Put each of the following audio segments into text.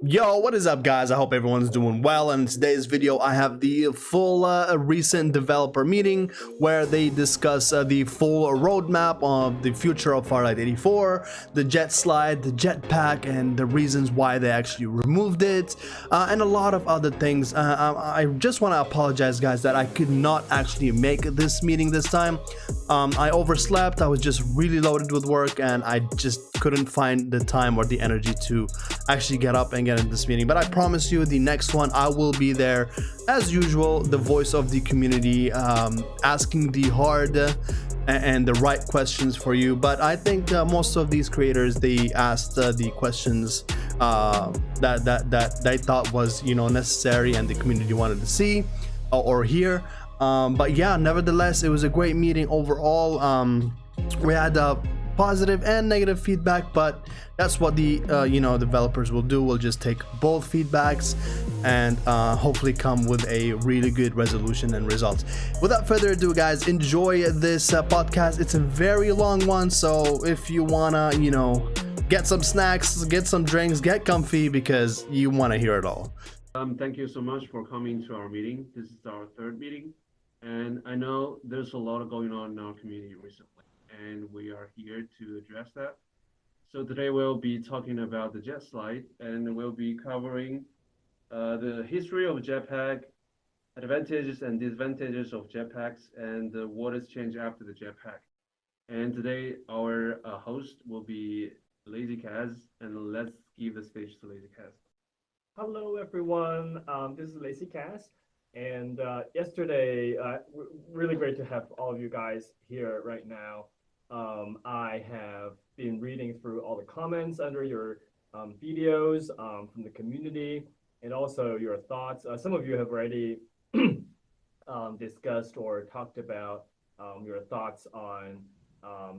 Yo, what is up, guys? I hope everyone's doing well. And in today's video, I have the full recent developer meeting where they discuss the full roadmap of the future of Farlight 84, the jet slide, the jetpack, and the reasons why they actually removed it, and a lot of other things. I just want to apologize, guys, that I could not actually make this meeting this time. I overslept. I was just really loaded with work, and I just couldn't find the time or the energy to actually get up and get in this meeting. But I promise you, the next one I will be there as usual, the voice of the community, asking the hard and the right questions for you. But I think most of these creators, they asked the questions that they thought was necessary and the community wanted to see or hear. But yeah, nevertheless, it was a great meeting overall. We had positive and negative feedback, but that's what the developers will do. We'll just take both feedbacks and hopefully come with a really good resolution and results. Without further ado, guys, enjoy this podcast. It's a very long one, so if you wanna get some snacks, get some drinks, get comfy, because you want to hear it all. Thank you so much for coming to our meeting. This is our third meeting, and I know there's a lot going on in our community recently, and we are here to address that. So today we'll be talking about the jet slide, and we'll be covering the history of jetpack, advantages and disadvantages of jetpacks, and what has changed after the jetpack. And today our host will be Lazy Kaz, and let's give the stage to Lazy Kaz. Hello, everyone. This is Lazy Cass, and yesterday, really great to have all of you guys here right now. I have been reading through all the comments under your videos from the community, and also your thoughts. Some of you have already discussed or talked about your thoughts on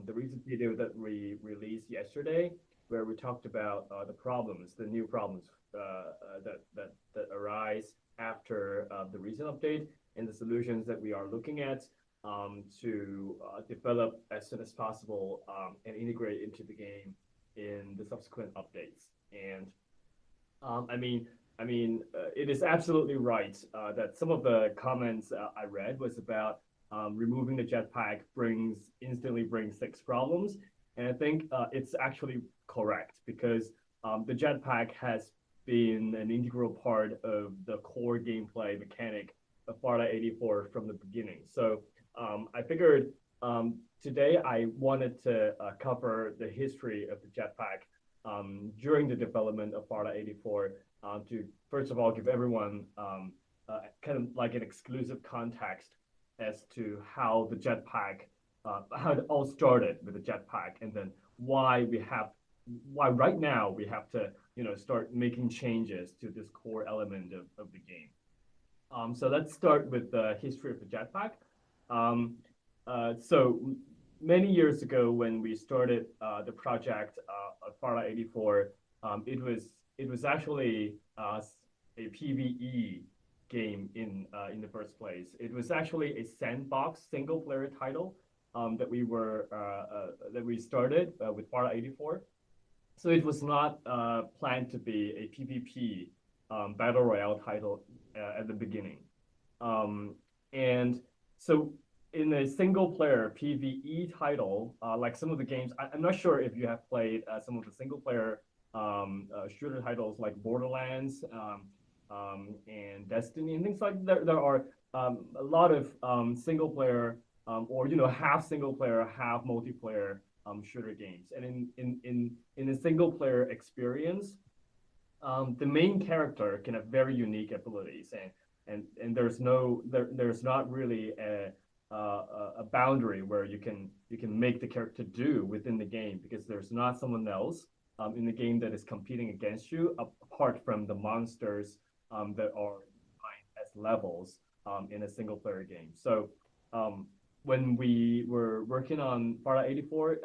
the recent video that we released yesterday, where we talked about the new problems that arise after the recent update, and the solutions that we are looking at to develop as soon as possible and integrate into the game in the subsequent updates. And it is absolutely right that some of the comments I read was about removing the jetpack instantly brings 6 problems. And I think it's actually correct, because the jetpack has been an integral part of the core gameplay mechanic of Farlight 84 from the beginning. So I figured today I wanted to cover the history of the jetpack during the development of Farlight 84 to first of all give everyone kind of like an exclusive context as to how the jetpack, how it all started with the jetpack, and then why right now we have to start making changes to this core element of the game. So let's start with the history of the jetpack. So many years ago, when we started the project of Farlight 84, it was actually a PvE game in the first place. It was actually a sandbox single player title that we started with Farlight 84. So it was not planned to be a PvP battle royale title at the beginning. And so in a single player PvE title, like some of the games, I'm not sure if you have played some of the single player shooter titles like Borderlands and Destiny and things like that. There are a lot of single player or half single player, half multiplayer shooter games. And in a single player experience, the main character can have very unique abilities, and there's not really a boundary where you can make the character do within the game, because there's not someone else in the game that is competing against you, apart from the monsters that are defined as levels in a single player game. So when we were working on Farlight 84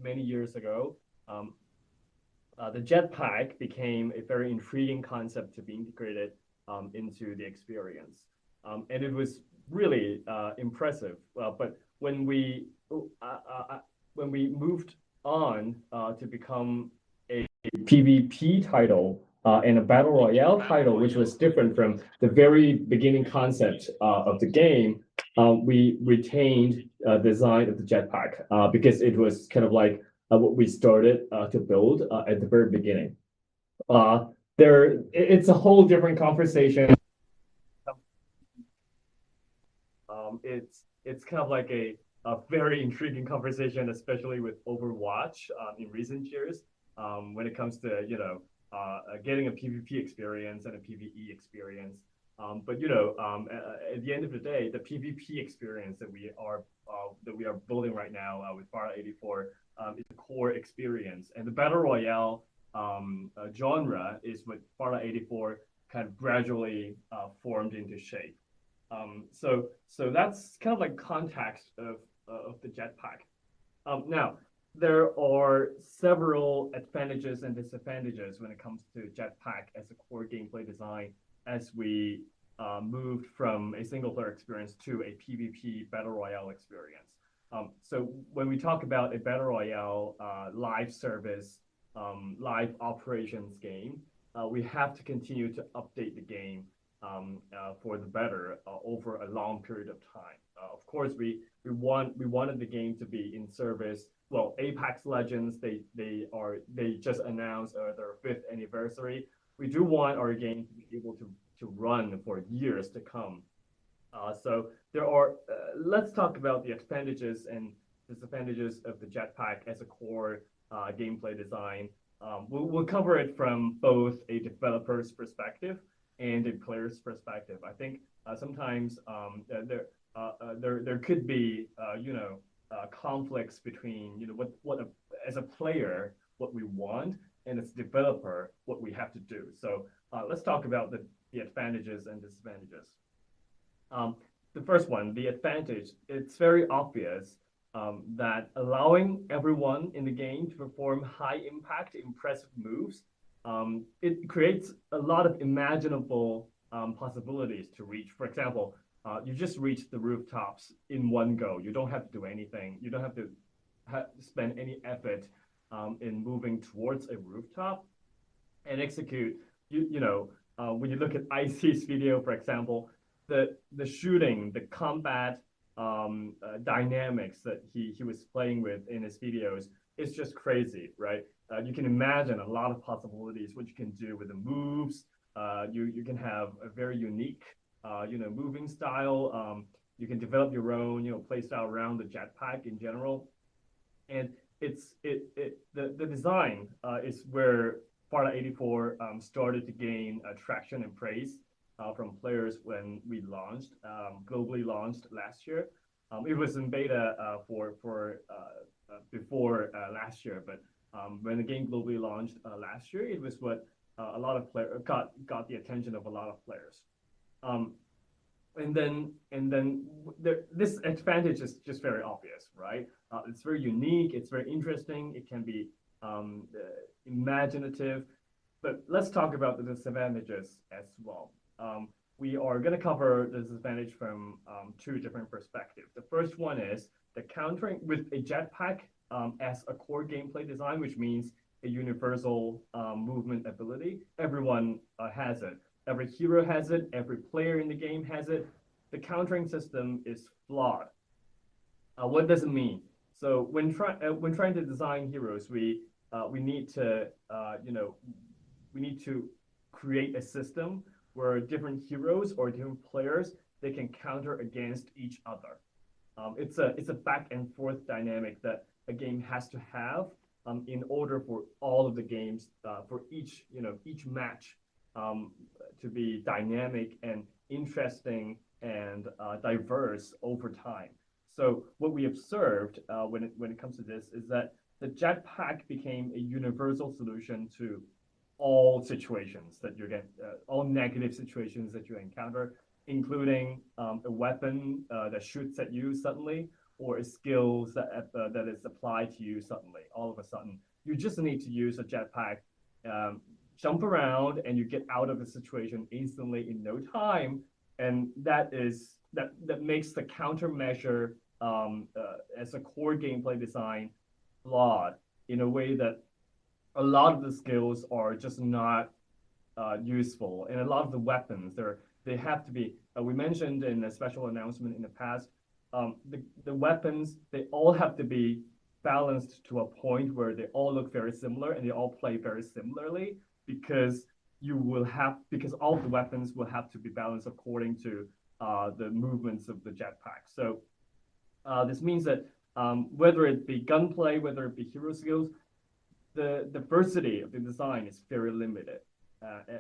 many years ago, the jetpack became a very intriguing concept to be integrated into the experience. And it was really impressive. But when we moved on to become a PvP title and a battle royale title, which was different from the very beginning concept of the game. We retained design of the jetpack because it was kind of like what we started to build at the very beginning. It's a whole different conversation. It's kind of like a very intriguing conversation, especially with Overwatch in recent years, when it comes to getting a PvP experience and a PvE experience. But at the end of the day, the PvP experience that we are building right now with Farlight 84 is the core experience, and the battle royale genre is what Farlight 84 kind of gradually formed into shape. So that's kind of like context of the jetpack. Now, there are several advantages and disadvantages when it comes to jetpack as a core gameplay design as we moved from a single player experience to a PvP battle royale experience. So when we talk about a battle royale live service, live operations game, we have to continue to update the game for the better over a long period of time. Of course, we wanted the game to be in service. Well, Apex Legends, they just announced their 5th anniversary. We do want our game to be able to run for years to come. So there are. Let's talk about the advantages and disadvantages of the jetpack as a core gameplay design. We'll cover it from both a developer's perspective and a player's perspective. I think sometimes there could be conflicts between what as a player what we want, and as a developer what we have to do. So let's talk about the advantages and disadvantages. The first one, the advantage, it's very obvious that allowing everyone in the game to perform high impact, impressive moves, it creates a lot of imaginable possibilities to reach. For example, you just reach the rooftops in one go. You don't have to do anything. You don't have to spend any effort in moving towards a rooftop and execute. When you look at IC's video, for example, the shooting, the combat dynamics that he was playing with in his videos is just crazy, right? You can imagine a lot of possibilities what you can do with the moves. You can have a very unique moving style. You can develop your own play style around the jetpack in general, and the design is where Farlight 84 started to gain traction and praise from players when we launched, globally launched last year. It was in beta for before last year, but when the game globally launched last year, it was what a lot of players got the attention of a lot of players. And then this advantage is just very obvious, right? It's very unique. It's very interesting. It can be imaginative. But let's talk about the disadvantages as well. We are going to cover the disadvantage from 2 different perspectives. The first one is the countering with a jetpack as a core gameplay design, which means a universal movement ability. Everyone has it. Every hero has it. Every player in the game has it. The countering system is flawed. What does it mean? So when trying to design heroes, we need to create a system where different heroes or different players, they can counter against each other. It's a back and forth dynamic that a game has to have in order for all of the games for each match to be dynamic and interesting and diverse over time. So what we observed when it comes to this is that the jetpack became a universal solution to all situations that you get, all negative situations that you encounter, including a weapon that shoots at you suddenly, or a skill that is applied to you suddenly. All of a sudden, you just need to use a jetpack, jump around, and you get out of the situation instantly in no time. And that makes the countermeasure as a core gameplay design flawed in a way that a lot of the skills are just not useful, and a lot of the weapons they have to be. We mentioned in a special announcement in the past, the weapons, they all have to be balanced to a point where they all look very similar and they all play very similarly, because because all the weapons will have to be balanced according to the movements of the jetpack. So this means that whether it be gunplay, whether it be hero skills, the diversity of the design is very limited.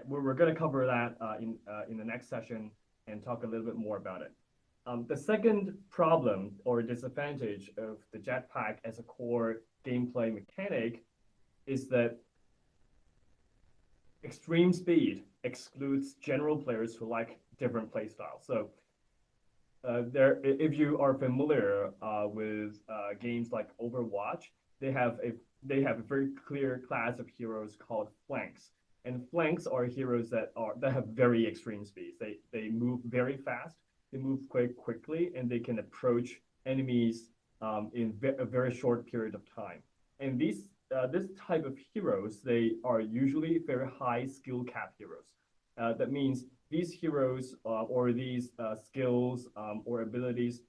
We're going to cover that in the next session and talk a little bit more about it. The second problem or disadvantage of the jetpack as a core gameplay mechanic is that extreme speed excludes general players who like different playstyles. So if you are familiar with games like Overwatch, they have a very clear class of heroes called flanks. And flanks are heroes that have very extreme speeds. They move very fast, they move quite quickly, and they can approach enemies in a very short period of time. And this type of heroes, they are usually very high skill cap heroes. That means these heroes or these skills or abilities,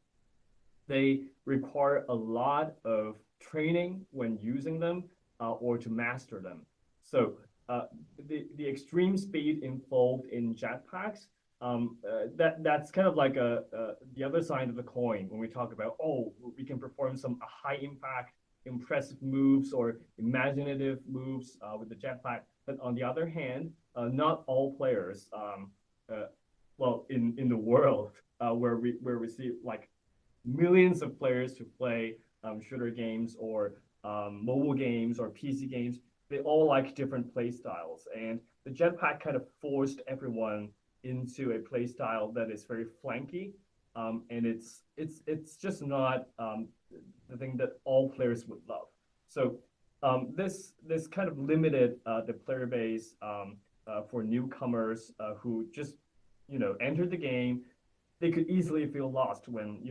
they require a lot of training when using them or to master them. So the extreme speed involved in jetpacks, that's kind of like the other side of the coin when we talk about, we can perform some high impact, impressive moves or imaginative moves with the jetpack. But on the other hand, not all players, in the world where we see like millions of players who play shooter games or mobile games or PC games, they all like different play styles. And the jetpack kind of forced everyone into a play style that is very flanky. And it's just not the thing that all players would love. So this kind of limited the player base for newcomers who just enter the game. They could easily feel lost when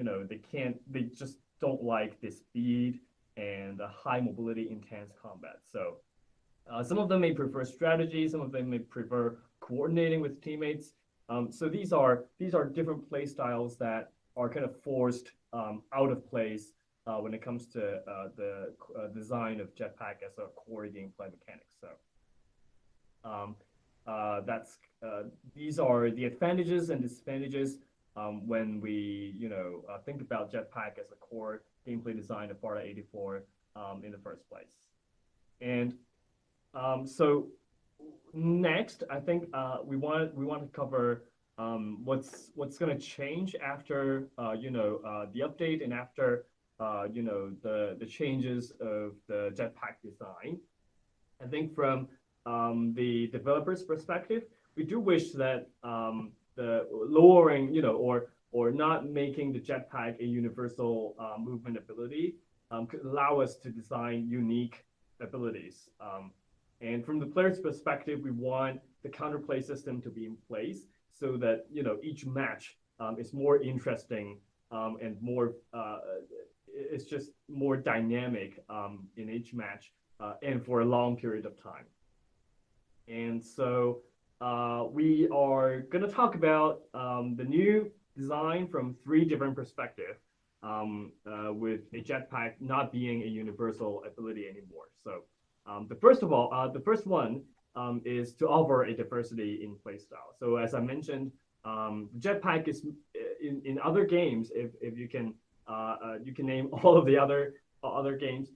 they just don't like the speed and the high mobility, intense combat. So some of them may prefer strategy, some of them may prefer coordinating with teammates. So these are different play styles that are kind of forced out of place when it comes to the design of jetpack as a core gameplay mechanic. So these are the advantages and disadvantages when we think about jetpack as a core gameplay design of Farlight 84 in the first place. And so next, I think we want to cover what's going to change after the update and after the changes of the jetpack design. I think from the developer's perspective, we do wish that the lowering or not making the jetpack a universal movement ability could allow us to design unique abilities. And from the player's perspective, we want the counterplay system to be in place so that each match is more interesting and more it's just more dynamic in each match and for a long period of time. And so we are going to talk about the new design from 3 different perspectives, with a jetpack not being a universal ability anymore. So the first one is to offer a diversity in playstyle. So as I mentioned, jetpack is in other games. If you can name all of the other games,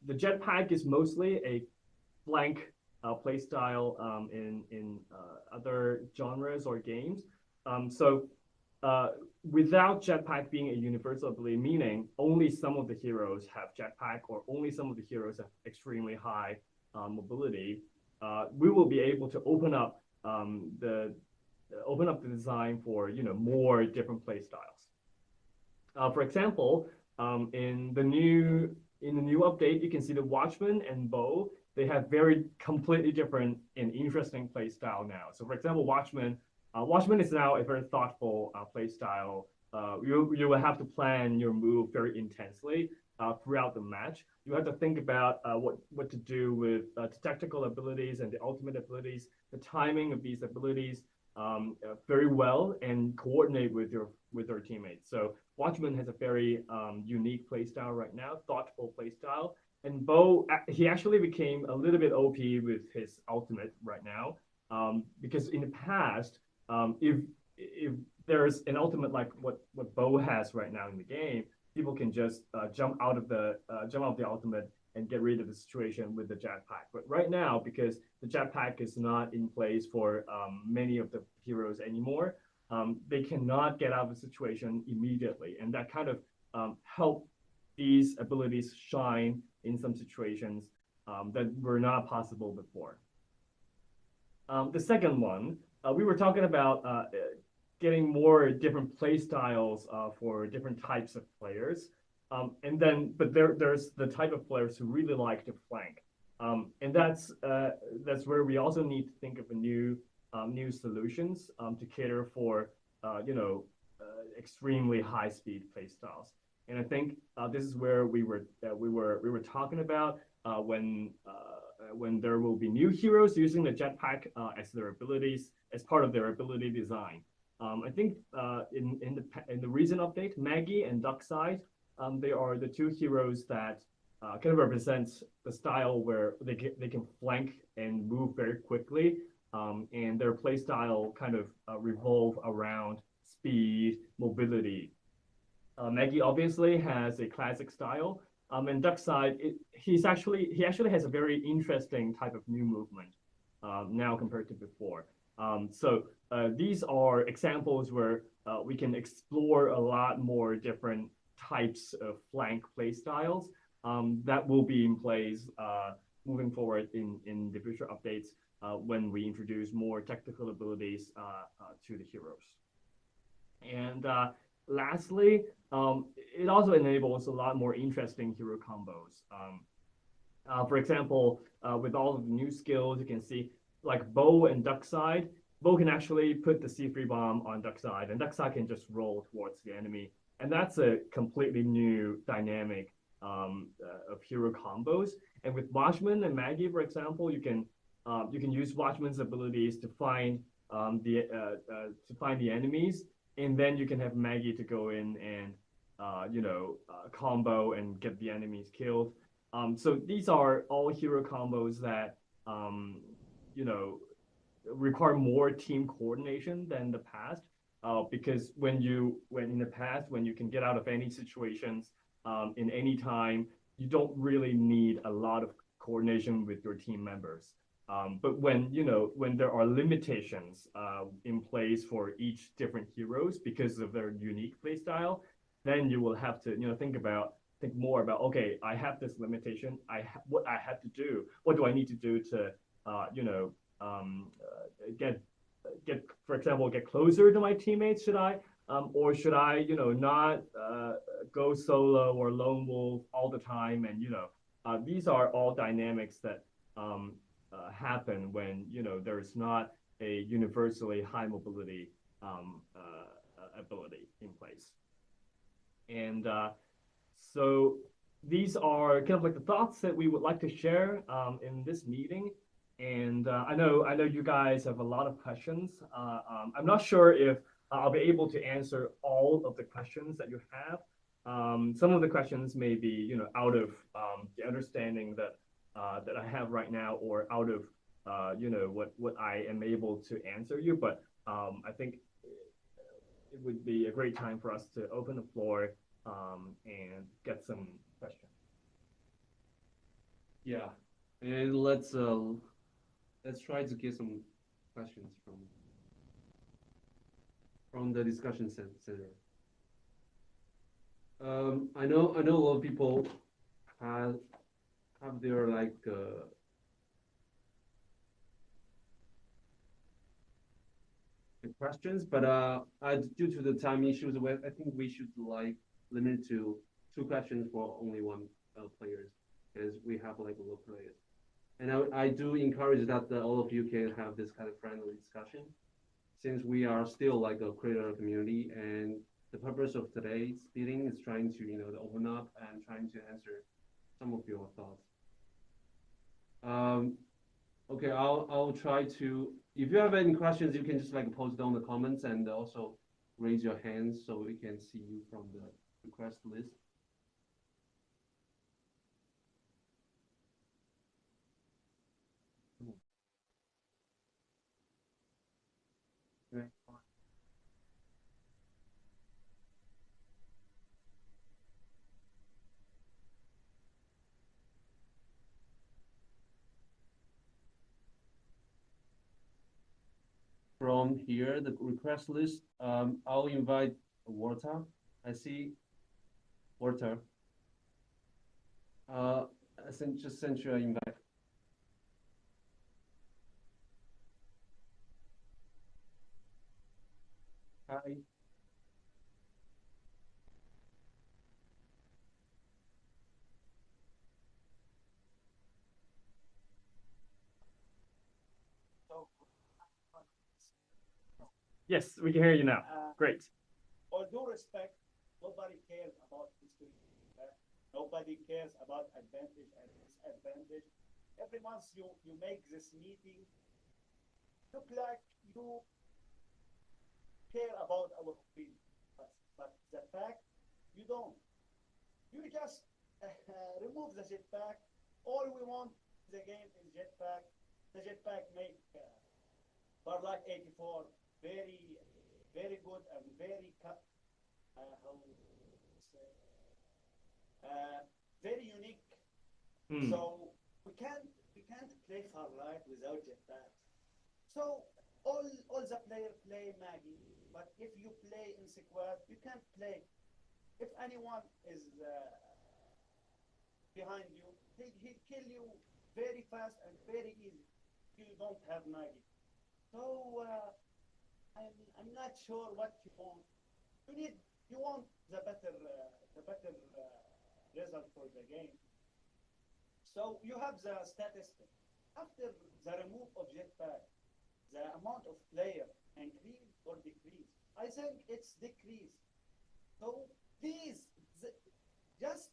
the jetpack is mostly a flank playstyle in other genres or games. So without jetpack being a universal ability, meaning only some of the heroes have jetpack or only some of the heroes have extremely high mobility, we will be able to open up the design for more different play styles. For example, in the new update, you can see the Watchman and Bow. They have very completely different and interesting play style now. So for example, Watchman is now a very thoughtful play style. You will have to plan your move very intensely throughout the match. You have to think about what to do with the tactical abilities and the ultimate abilities the timing of these abilities very well and coordinate with your teammates. So Watchman has a very unique playstyle right now, thoughtful playstyle. And Bo, he actually became a little bit OP with his ultimate right now, because in the past, if there's an ultimate like what Bo has right now in the game, people can just jump out of the ultimate and get rid of the situation with the jetpack. But right now, because the jetpack is not in place for many of the heroes anymore, they cannot get out of the situation immediately, and that kind of help these abilities shine in some situations that were not possible before. The second one, we were talking about getting more different play styles for different types of players. But there's the type of players who really like to flank. And that's where we also need to think of a new solutions to cater for extremely high speed play styles. And I think this is where we were talking about when there will be new heroes using the jetpack as their abilities, as part of their ability design. I think in the recent update, Maggie and Duckside, they are the two heroes that kind of represents the style where they can flank and move very quickly, and their play style kind of revolve around speed, mobility. Maggie obviously has a classic style, and Duckside, he actually has a very interesting type of new movement now compared to before. So these are examples where we can explore a lot more different types of flank play styles that will be in place moving forward in the future updates when we introduce more technical abilities to the heroes. And lastly, it also enables a lot more interesting hero combos. For example, with all of the new skills, you can see like Bo and Duckside. Bo can actually put the C3 bomb on Duckside, and Duckside can just roll towards the enemy. And that's a completely new dynamic of hero combos. And with Watchman and Maggie, for example, you can use Watchman's abilities to find the enemies, and then you can have Maggie to go in and combo and get the enemies killed. So these are all hero combos that require more team coordination than the past. Because when in the past, when you can get out of any situations in any time, you don't really need a lot of coordination with your team members. But when there are limitations in place for each different heroes because of their unique play style, then you will have to think more about, okay, I have this limitation. What I have to do. What do I need to do to get, for example, get closer to my teammates? Should I, or should I, not go solo or lone wolf all the time? And these are all dynamics that happen when there's not a universally high mobility ability in place. And so these are kind of like the thoughts that we would like to share in this meeting. And I know you guys have a lot of questions. I'm not sure if I'll be able to answer all of the questions that you have. Some of the questions may be out of the understanding that I have right now, or out of what I am able to answer you. But I think it would be a great time for us to open the floor and get some questions. Yeah, and let's try to get some questions from the discussion center. I know a lot of people have their questions, but due to the time issues, I think we should limit to 2 questions for only one player, because we have a lot of players. And I do encourage that all of you can have this kind of friendly discussion, since we are still like a creator community, and the purpose of today's meeting is trying to to open up and trying to answer some of your thoughts. Okay, I'll try to. If you have any questions, you can just like post down the comments and also raise your hands so we can see you from the request list. Okay. From here, the request list, I'll invite Walter. I see Walter. Just sent you an invite. Hi. Yes, we can hear you now. Great. All due respect, nobody cares about history. Nobody cares about advantage and disadvantage. Every month you make this meeting look like you care about our opinion, but the fact you don't. You just remove the jetpack. All we want the game is jetpack. The jetpack make Farlight 84 very, very good and very very unique. So we can't play Farlight without jetpack. So all the player play Maggie, but if you play in squad, you can't play. If anyone is behind you, he'll kill you very fast and very easy. You don't have Maggie. So I'm not sure what you want. You want the better result for the game. So you have the statistic. After the remove of jetpack, the amount of player increase or decrease? I think it's decrease. So please, just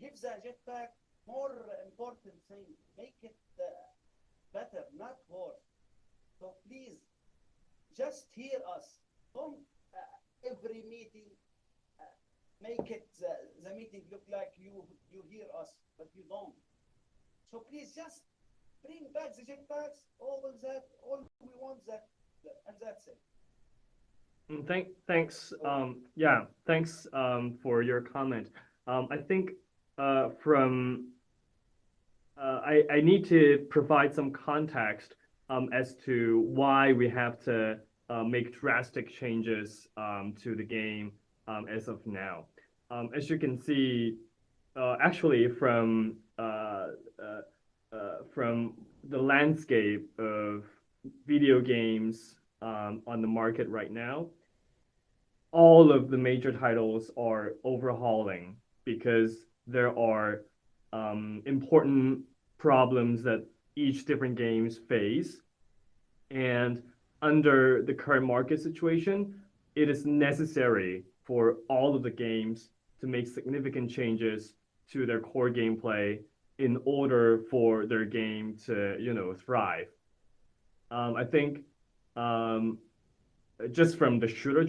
give the jetpack more important thing. Make it better, not worse. So please, just hear us. Don't every meeting make it the meeting look like you hear us, but you don't. So please just bring back the jetpacks. All we want that, and that's it. Thanks. Yeah, thanks for your comment. I think from I need to provide some context as to why we have to make drastic changes to the game as of now. As you can see, actually from the landscape of video games on the market right now, all of the major titles are overhauling because there are important problems that each different games face. And under the current market situation, it is necessary for all of the games to make significant changes to their core gameplay in order for their game to, thrive. I think just from the hero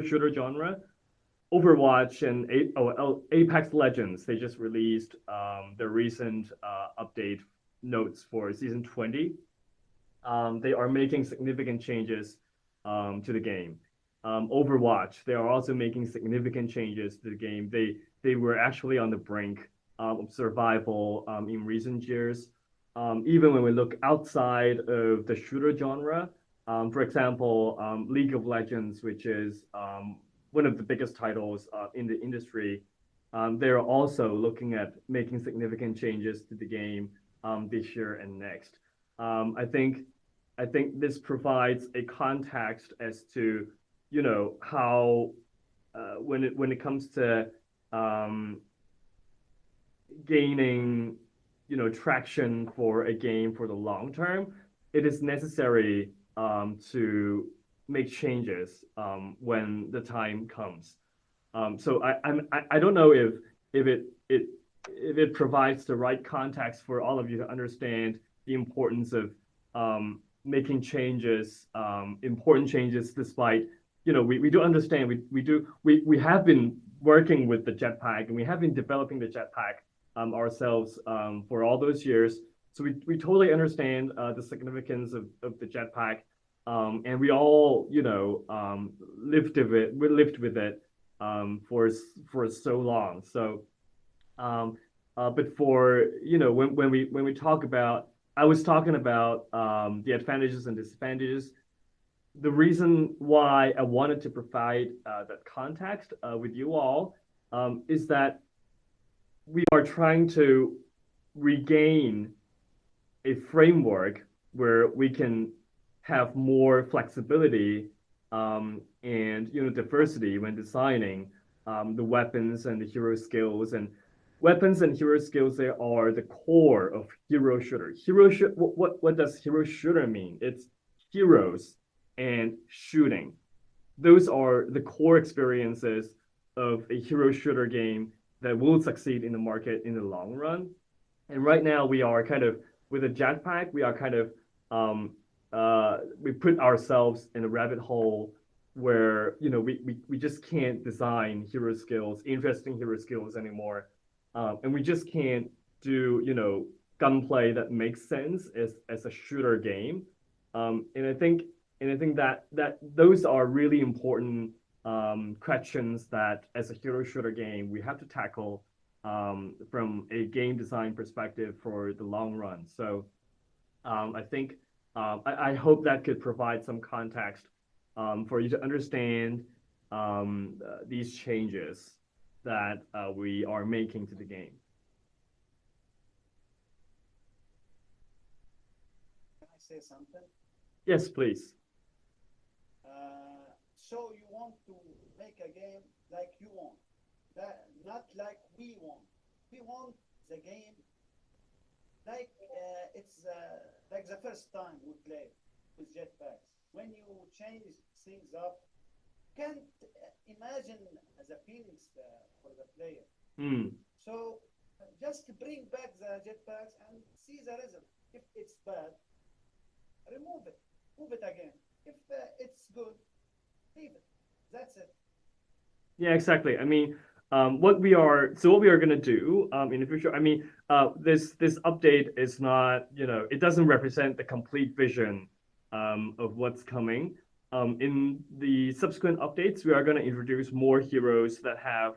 shooter genre, Overwatch and Apex Legends, they just released their recent update notes for Season 20. They are making significant changes to the game. Overwatch, they are also making significant changes to the game. They were actually on the brink of survival in recent years. Even when we look outside of the shooter genre, for example, League of Legends, which is one of the biggest titles in the industry, they're also looking at making significant changes to the game this year and next. I think this provides a context as to how when it comes to gaining traction for a game for the long term, it is necessary to make changes when the time comes. So I don't know if if it provides the right context for all of you to understand the importance of making changes, important changes, despite, we do understand, we have been working with the jetpack, and we have been developing the jetpack ourselves for all those years. So we totally understand the significance of the jetpack, and we all, lived with it for so long. So, but for, when we talk about, I was talking about the advantages and disadvantages. The reason why I wanted to provide that context with you all is that we are trying to regain a framework where we can have more flexibility and diversity when designing the weapons and the hero skills. And weapons and hero skills, they are the core of hero shooter. What does hero shooter mean? It's heroes and shooting. Those are the core experiences of a hero shooter game that will succeed in the market in the long run. And right now we are kind of, with a jetpack, we are kind of we put ourselves in a rabbit hole where we just can't design hero skills, interesting hero skills anymore, and we just can't do gunplay that makes sense as a shooter game. And I think that those are really important questions that, as a hero shooter game, we have to tackle from a game design perspective for the long run. So I think I hope that could provide some context for you to understand these changes that we are making to the game. Can I say something? Yes, please. So you want to make a game like you want, not like we want. We want the game like it's like the first time we play with jetpacks. When you change things up, can't imagine the feelings for the player. So just bring back the jetpacks and see the result. If it's bad, remove it, move it again. If it's good, leave it. That's it. Yeah, exactly. I mean, what we are going to do in the future, I mean, this update is not, it doesn't represent the complete vision of what's coming. In the subsequent updates, we are going to introduce more heroes that have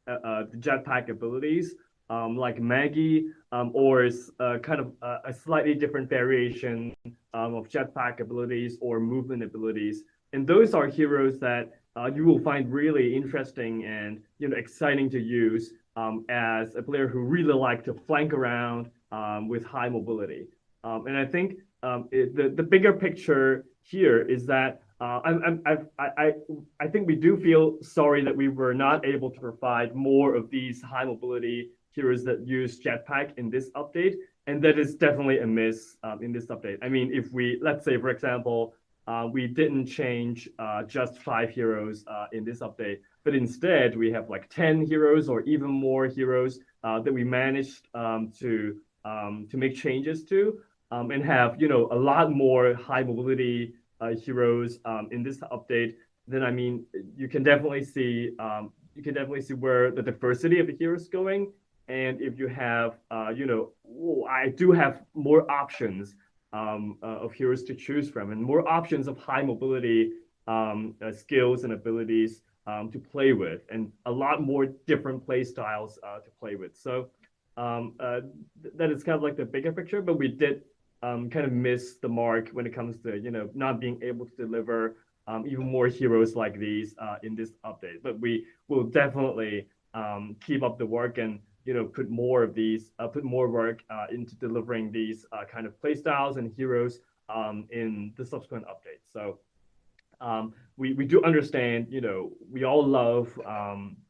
the jetpack abilities, like Maggie, or kind of a slightly different variation of jetpack abilities or movement abilities. And those are heroes that you will find really interesting and exciting to use as a player who really like to flank around with high mobility. And I think the bigger picture here is that I think we do feel sorry that we were not able to provide more of these high mobility heroes that use jetpack in this update, and that is definitely a miss in this update. I mean, if let's say, for example, we didn't change just 5 heroes in this update, but instead we have like 10 heroes or even more heroes that we managed to make changes to, and have a lot more high mobility heroes in this update. Then I mean, you can definitely see where the diversity of the heroes is going. And if you have I do have more options of heroes to choose from, and more options of high mobility skills and abilities to play with, and a lot more different play styles to play with. So that is kind of like the bigger picture, but we did kind of miss the mark when it comes to not being able to deliver even more heroes like these in this update. But we will definitely keep up the work and put more work into delivering these kind of playstyles and heroes in the subsequent updates. So we do understand, we all love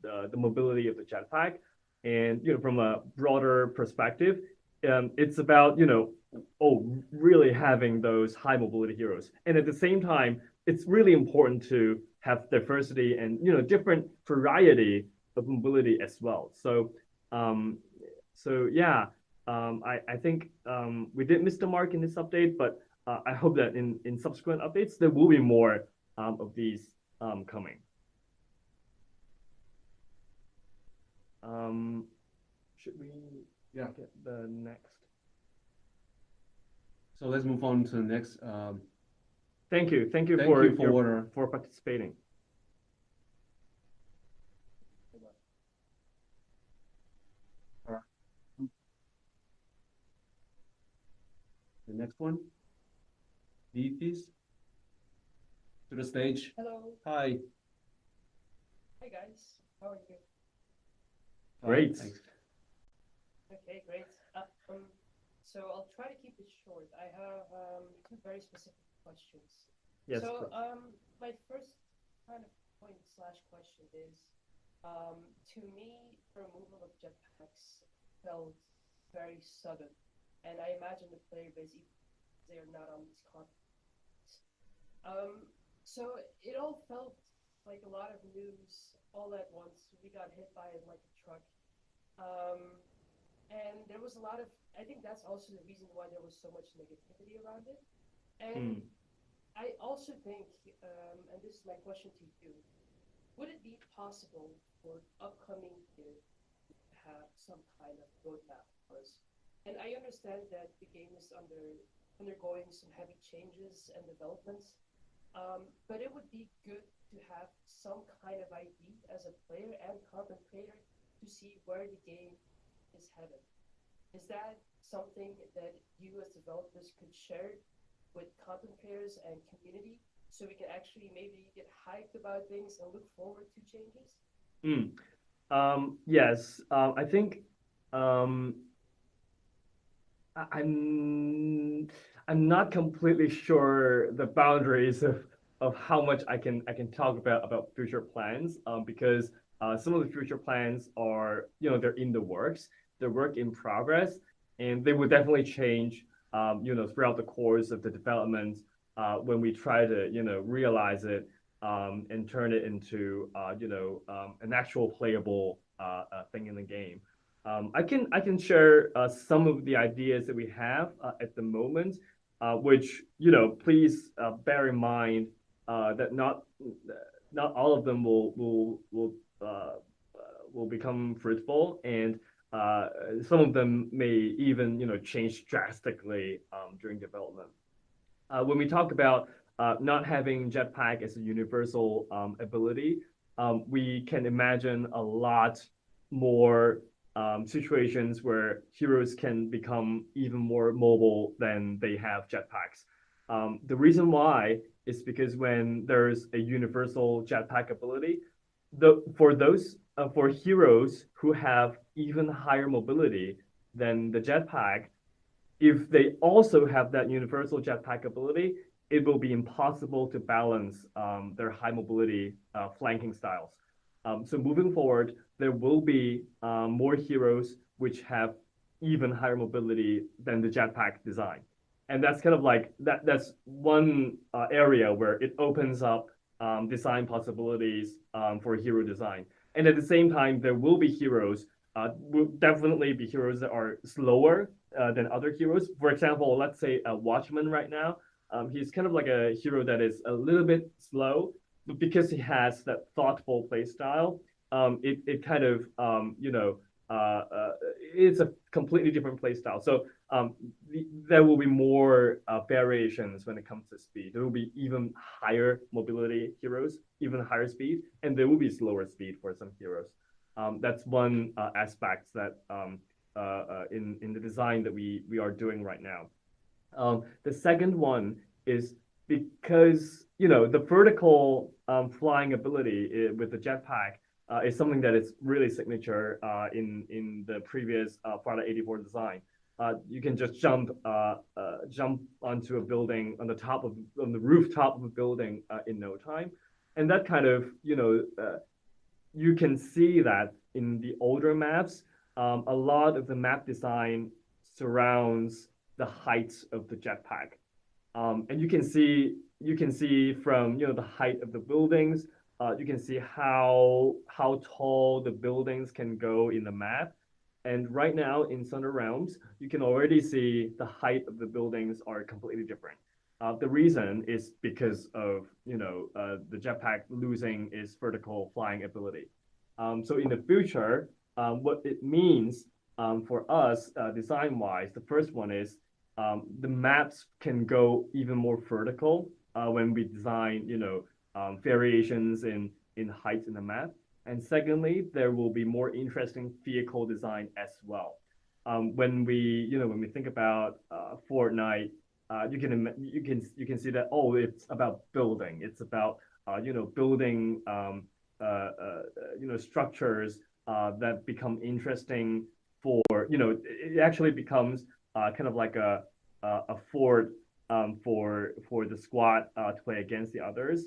the mobility of the jetpack, and from a broader perspective, it's about really having those high mobility heroes, and at the same time, it's really important to have diversity and different variety of mobility as well. So So yeah, I think we did miss the mark in this update, but I hope that in subsequent updates there will be more of these coming. Should we get the next? So let's move on to the next. Thank you for participating. The next one. Please to the stage. Hello. Hi. Hi guys. How are you? Great. Thanks. Okay, great. So I'll try to keep it short. I have two very specific questions. Yes. So my first kind of point slash question is, to me, the removal of jetpacks felt very sudden, and I imagine the player base, they're not on this continent. So it all felt like a lot of news all at once. We got hit by it like a truck. And there was a lot of, I think that's also the reason why there was so much negativity around it. And I also think, and this is my question to you, would it be possible for upcoming year to have some kind of roadmap for us? And I understand that the game is undergoing some heavy changes and developments, but it would be good to have some kind of ID as a player and content creator to see where the game is headed. Is that something that you as developers could share with content creators and community so we can actually maybe get hyped about things and look forward to changes? Yes, I think I'm not completely sure the boundaries of how much I can talk about future plans, because some of the future plans are, they're in the works, they're work in progress, and they will definitely change throughout the course of the development when we try to realize it and turn it into an actual playable thing in the game. I can share some of the ideas that we have at the moment, which please bear in mind that not all of them will become fruitful, and some of them may even change drastically during development. When we talk about not having jetpack as a universal ability, we can imagine a lot more situations where heroes can become even more mobile than they have jetpacks. The reason why is because when there's a universal jetpack ability, for heroes who have even higher mobility than the jetpack, if they also have that universal jetpack ability, it will be impossible to balance their high mobility flanking styles. So moving forward, there will be more heroes which have even higher mobility than the jetpack design. And that's kind of like, that's one area where it opens up design possibilities for hero design. And at the same time, there will be heroes, will definitely be heroes that are slower than other heroes. For example, let's say a Watchman right now, he's kind of like a hero that is a little bit slow, but because he has that thoughtful play style, it kind of, it's a completely different play style. So there will be more variations when it comes to speed. There will be even higher mobility heroes, even higher speed, and there will be slower speed for some heroes. That's one aspect that in the design that we are doing right now. The second one is because the vertical flying ability with the jetpack is something that is really signature in the previous Farlight 84 design. You can just jump onto a building on the rooftop of a building in no time, and that kind of you can see that in the older maps. A lot of the map design surrounds the height of the jetpack, and you can see from the height of the buildings. You can see how tall the buildings can go in the map, And right now in Thunder Realms, you can already see the height of the buildings are completely different. The reason is because of the jetpack losing its vertical flying ability. So in the future, what it means for us design-wise, the first one is the maps can go even more vertical when we design variations in heights in the map. And secondly, there will be more interesting vehicle design as well. When we think about Fortnite, you can see that it's about building. It's about building structures that become interesting for it actually becomes kind of like a fort for the squad to play against the others.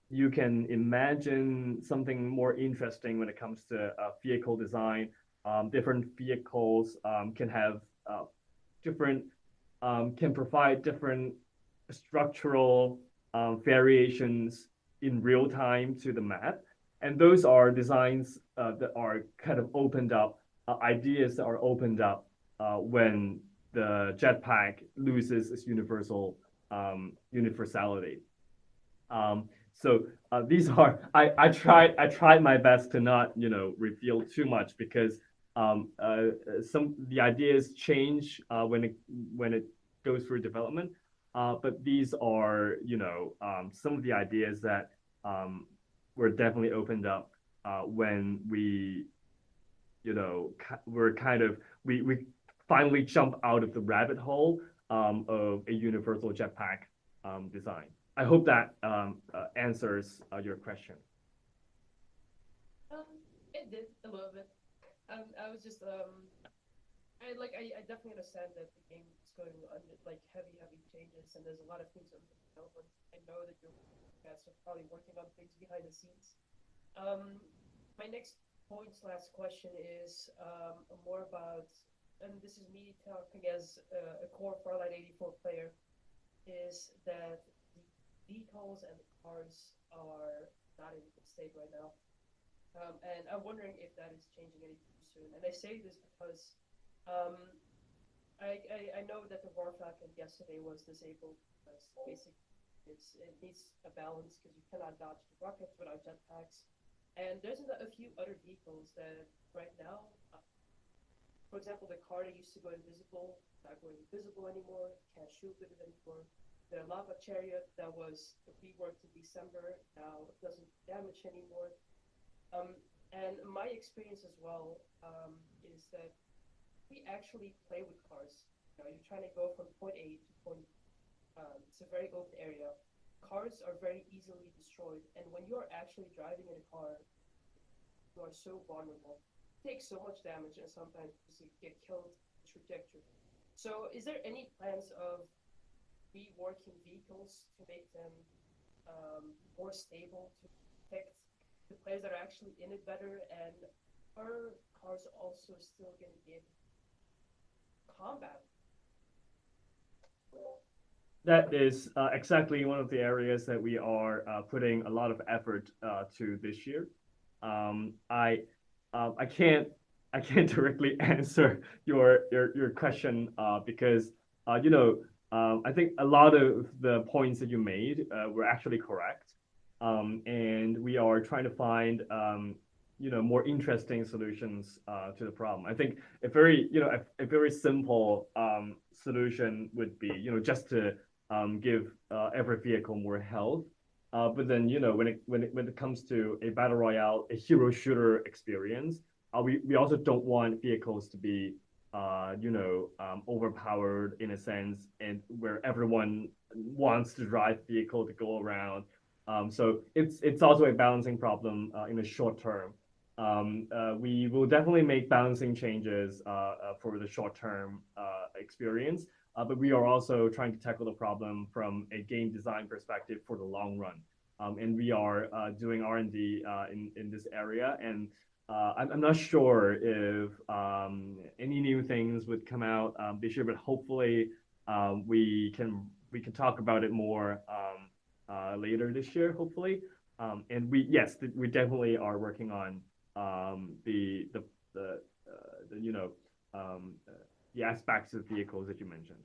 You can imagine something more interesting when it comes to vehicle design. Different vehicles can have different can provide different structural variations in real time to the map, and those are designs that are kind of opened up, ideas that are opened up when the jetpack loses its universality. So these are I tried my best to not reveal too much because some the ideas change when it goes through development. But these are some of the ideas that were definitely opened up when we we finally jump out of the rabbit hole of a universal jetpack design. I hope that answers your question. It did a little bit. I was just I definitely understand that the game is going under like heavy changes, and there's a lot of things under development. I know that you guys are probably working on things behind the scenes. My next point slash question is more about, and this is me talking as a core Farlight 84 player, is that the vehicles and the cars are not in a good state right now. And I'm wondering if that is changing anytime soon. And I say this because I know that the Warflag yesterday was disabled because basically it needs a balance because you cannot dodge the rockets without jetpacks. And there's a few other vehicles that right now, for example, the car that used to go invisible, not going invisible anymore, can't shoot with it anymore. The lava chariot that was reworked in December now doesn't damage anymore. And my experience as well is that we actually play with cars. You're trying to go from point A to point B. It's a very open area. Cars are very easily destroyed, and when you're actually driving in a car, you are so vulnerable. You take so much damage, and sometimes you get killed in trajectory. So, is there any plans of reworking vehicles to make them more stable to protect the players that are actually in it better? And are cars also still going to be able to combat? That is exactly one of the areas that we are putting a lot of effort to this year. I can't directly answer your question because I think a lot of the points that you made were actually correct, and we are trying to find more interesting solutions to the problem. I think a very simple solution would be just to give every vehicle more health. But then when it comes to a battle royale, a hero shooter experience, we also don't want vehicles to be overpowered in a sense, and where everyone wants to drive vehicle to go around. So it's also a balancing problem in the short term. We will definitely make balancing changes for the short term experience, but we are also trying to tackle the problem from a game design perspective for the long run. And we are doing R&D in this area, and I'm not sure if any new things would come out this year, but hopefully we can talk about it more later this year, hopefully. And we definitely are working on the the aspects of vehicles that you mentioned.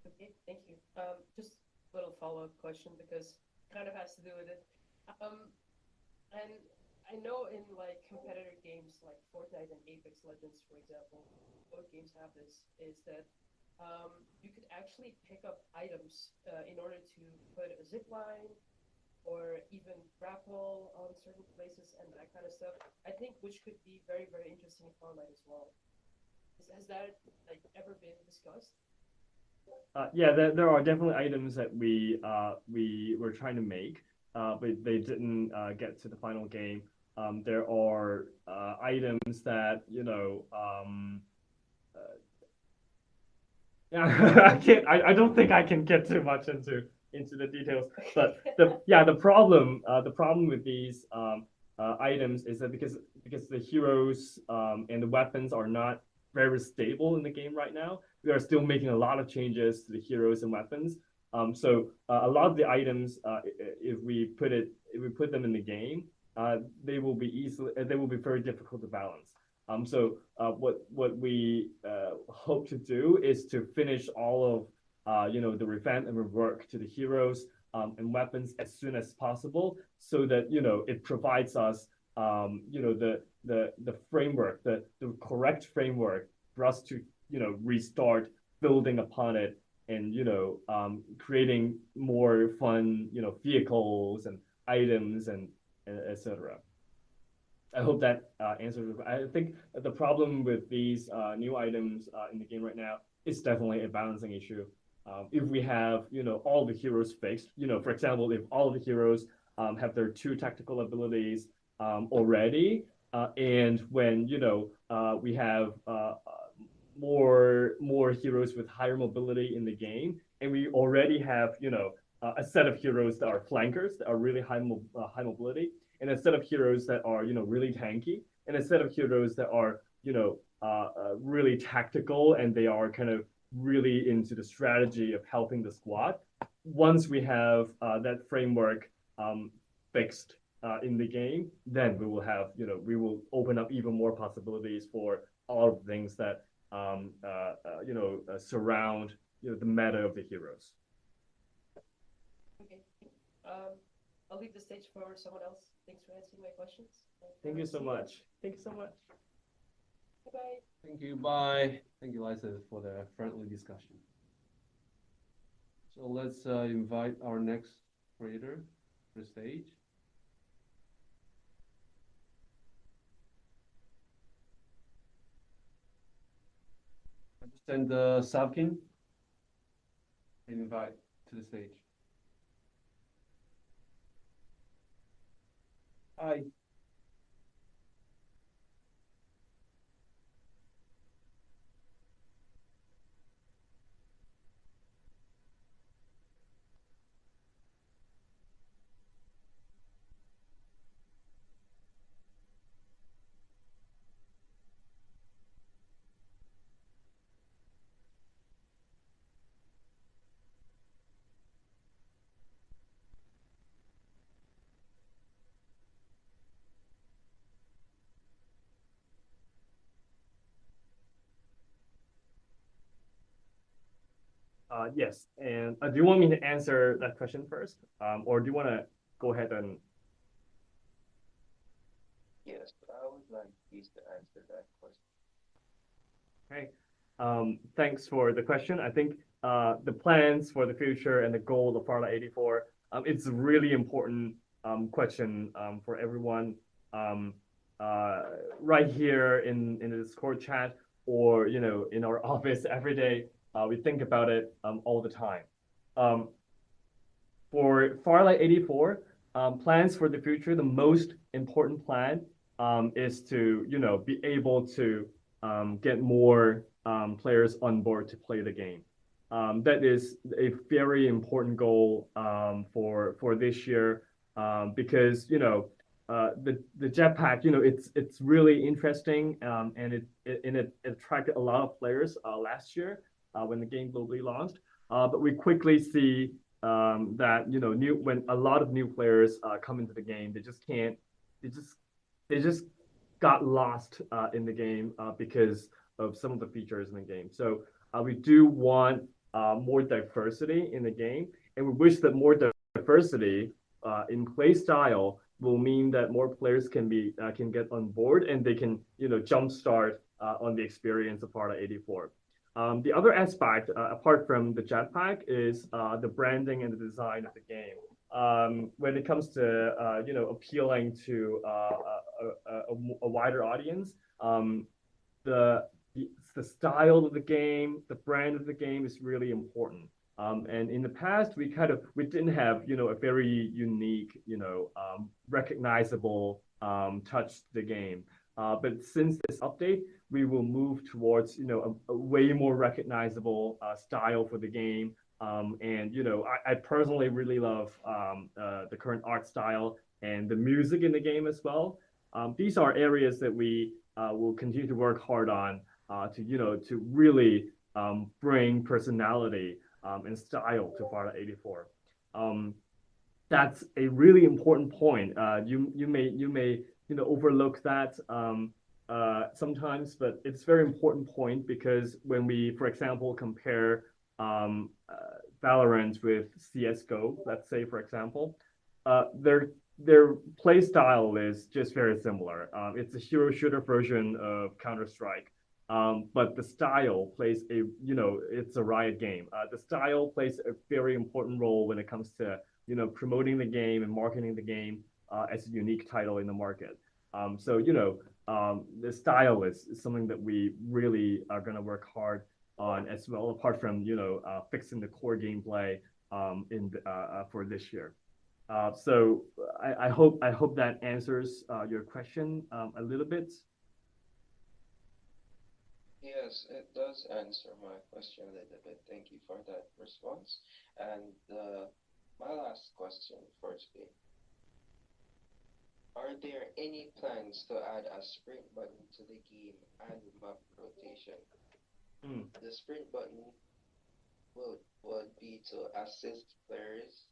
Okay, thank you. Just a little follow-up question because it kind of has to do with it. And I know in like competitor games like Fortnite and Apex Legends, for example, both games have this, is that you could actually pick up items in order to put a zip line or even grapple on certain places and that kind of stuff. I think which could be very, very interesting in Farlight as well. Has that like ever been discussed? Yeah, there are definitely items that we were trying to make, but they didn't get to the final game. There are items that yeah, I don't think I can get too much into the details. But the problem with these items is that because the heroes and the weapons are not very stable in the game right now, we are still making a lot of changes to the heroes and weapons. So a lot of the items, if we put them in the game, they will be very difficult to balance. So what we hope to do is to finish all of the revamp and rework to the heroes and weapons as soon as possible, so that it provides us the framework, the correct framework for us to restart building upon it and creating more fun vehicles and items and etc. I hope that answers. I think the problem with these new items in the game right now is definitely a balancing issue. If we have all the heroes fixed, for example, if all of the heroes have their 2 tactical abilities already, and when we have more heroes with higher mobility in the game, and we already have a set of heroes that are flankers that are really high mobility, and a set of heroes that are really tanky, and a set of heroes that are really tactical, and they are kind of really into the strategy of helping the squad. Once we have that framework fixed in the game, then we will have we will open up even more possibilities for all of the things that surround the meta of the heroes. Okay. I'll leave the stage for someone else. Thanks for answering my questions. Thank you so much. Thank you so much. Bye-bye. Thank you. Bye. Thank you, Liza, for the friendly discussion. So let's invite our next creator to the stage. Send Savkin and invite to the stage. Hi. Yes, and do you want me to answer that question first, or do you want to go ahead and? Yes, I would like please to answer that question. Okay, thanks for the question. I think the plans for the future and the goal of Farlight 84, it's a really important question for everyone right here in the Discord chat, or in our office every day. We think about it all the time. For Farlight 84, plans for the future, the most important plan is to be able to get more players on board to play the game. That is a very important goal for this year, because the jetpack, it's really interesting, and it attracted a lot of players last year when the game globally launched. But we quickly see that when a lot of new players come into the game, they just got lost in the game because of some of the features in the game. So we do want more diversity in the game, and we wish that more diversity in play style will mean that more players can get on board, and they can jumpstart on the experience of Farlight 84. The other aspect, apart from the jetpack, is the branding and the design of the game. When it comes to appealing to a wider audience, the style of the game, the brand of the game is really important. And in the past, we didn't have a very unique recognizable touch to the game. But since this update, we will move towards a way more recognizable style for the game. And I personally really love the current art style and the music in the game as well. These are areas that we will continue to work hard on to really bring personality and style to Farlight 84. That's a really important point. You may overlook that sometimes, but it's a very important point, because when we, for example, compare Valorant with CS:GO, let's say, for example, their play style is just very similar. It's a hero shooter version of Counter-Strike. But the style plays it's a Riot game. The style plays a very important role when it comes to promoting the game and marketing the game as a unique title in the market. So the style is something that we really are going to work hard on as well, apart from fixing the core gameplay for this year. So I hope that answers your question a little bit. Yes, it does answer my question a little bit. Thank you for that response. And my last question firstly, are there any plans to add a sprint button to the game and map rotation? The sprint button would be to assist players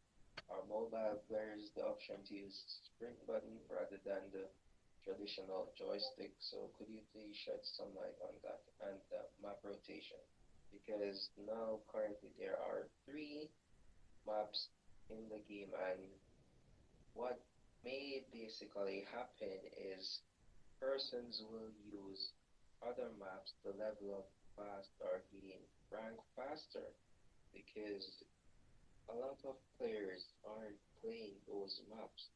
or mobile players the option to use sprint button rather than the traditional joystick. So could you please shed some light on that and the map rotation? Because now currently there are 3 maps in the game, and what may basically happen is persons will use other maps to level up fast or gain rank faster, because a lot of players aren't playing those maps.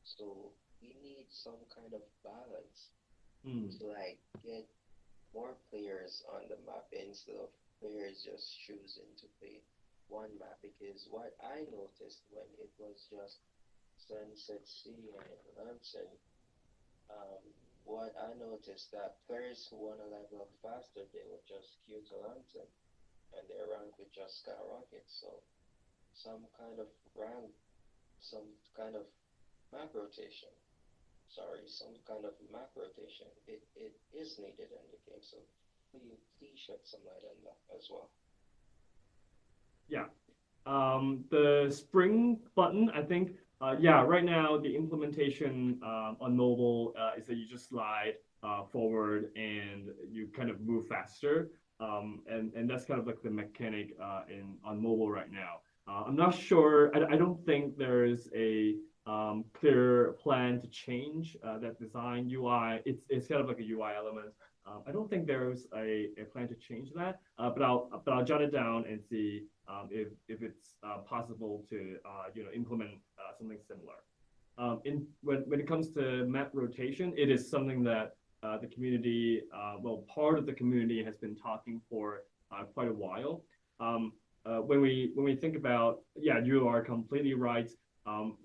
So we need some kind of balance to get more players on the map instead of players just choosing to play one map. Because what I noticed when it was just Sunset City and Lantern, what I noticed that players who want to level up faster, they would just queue to Lantern and their rank would just skyrocket. So some kind of map rotation. Some kind of map rotation. It is needed in the game. So please shed some light on that as well. Yeah. The spring button, I think, right now the implementation on mobile is that you just slide forward and you kind of move faster. And that's kind of like the mechanic on mobile right now. I'm not sure. I don't think there's a clear plan to change that design UI. It's kind of like a UI element. I don't think there's a plan to change that. But I'll jot it down and see if it's possible to implement something similar. When it comes to map rotation, it is something that the community, part of the community has been talking for quite a while. When we think about, you are completely right.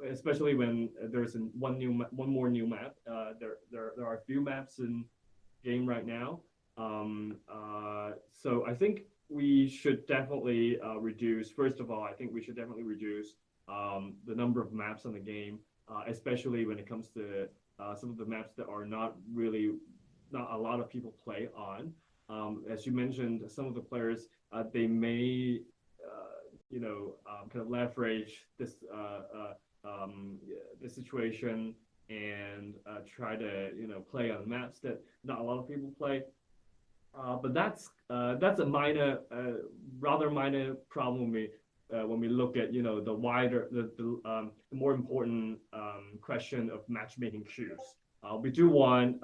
Especially when there's one more new map. There are a few maps in game right now. So I think we should definitely reduce. First of all, I think we should definitely reduce the number of maps on the game, especially when it comes to some of the maps that are not a lot of people play on. As you mentioned, some of the players they may kind of leverage this situation and try to play on maps that not a lot of people play. But that's a minor, rather minor problem when we look at the wider the more important question of matchmaking queues. We do want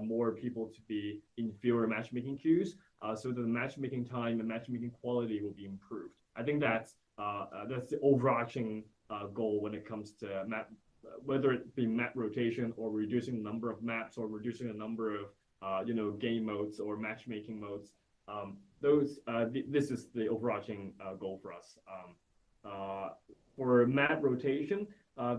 more people to be in fewer matchmaking queues, so that the matchmaking time and matchmaking quality will be improved. I think that's the overarching goal when it comes to map, whether it be map rotation or reducing the number of maps or reducing the number of game modes or matchmaking modes. This is the overarching goal for us. For map rotation,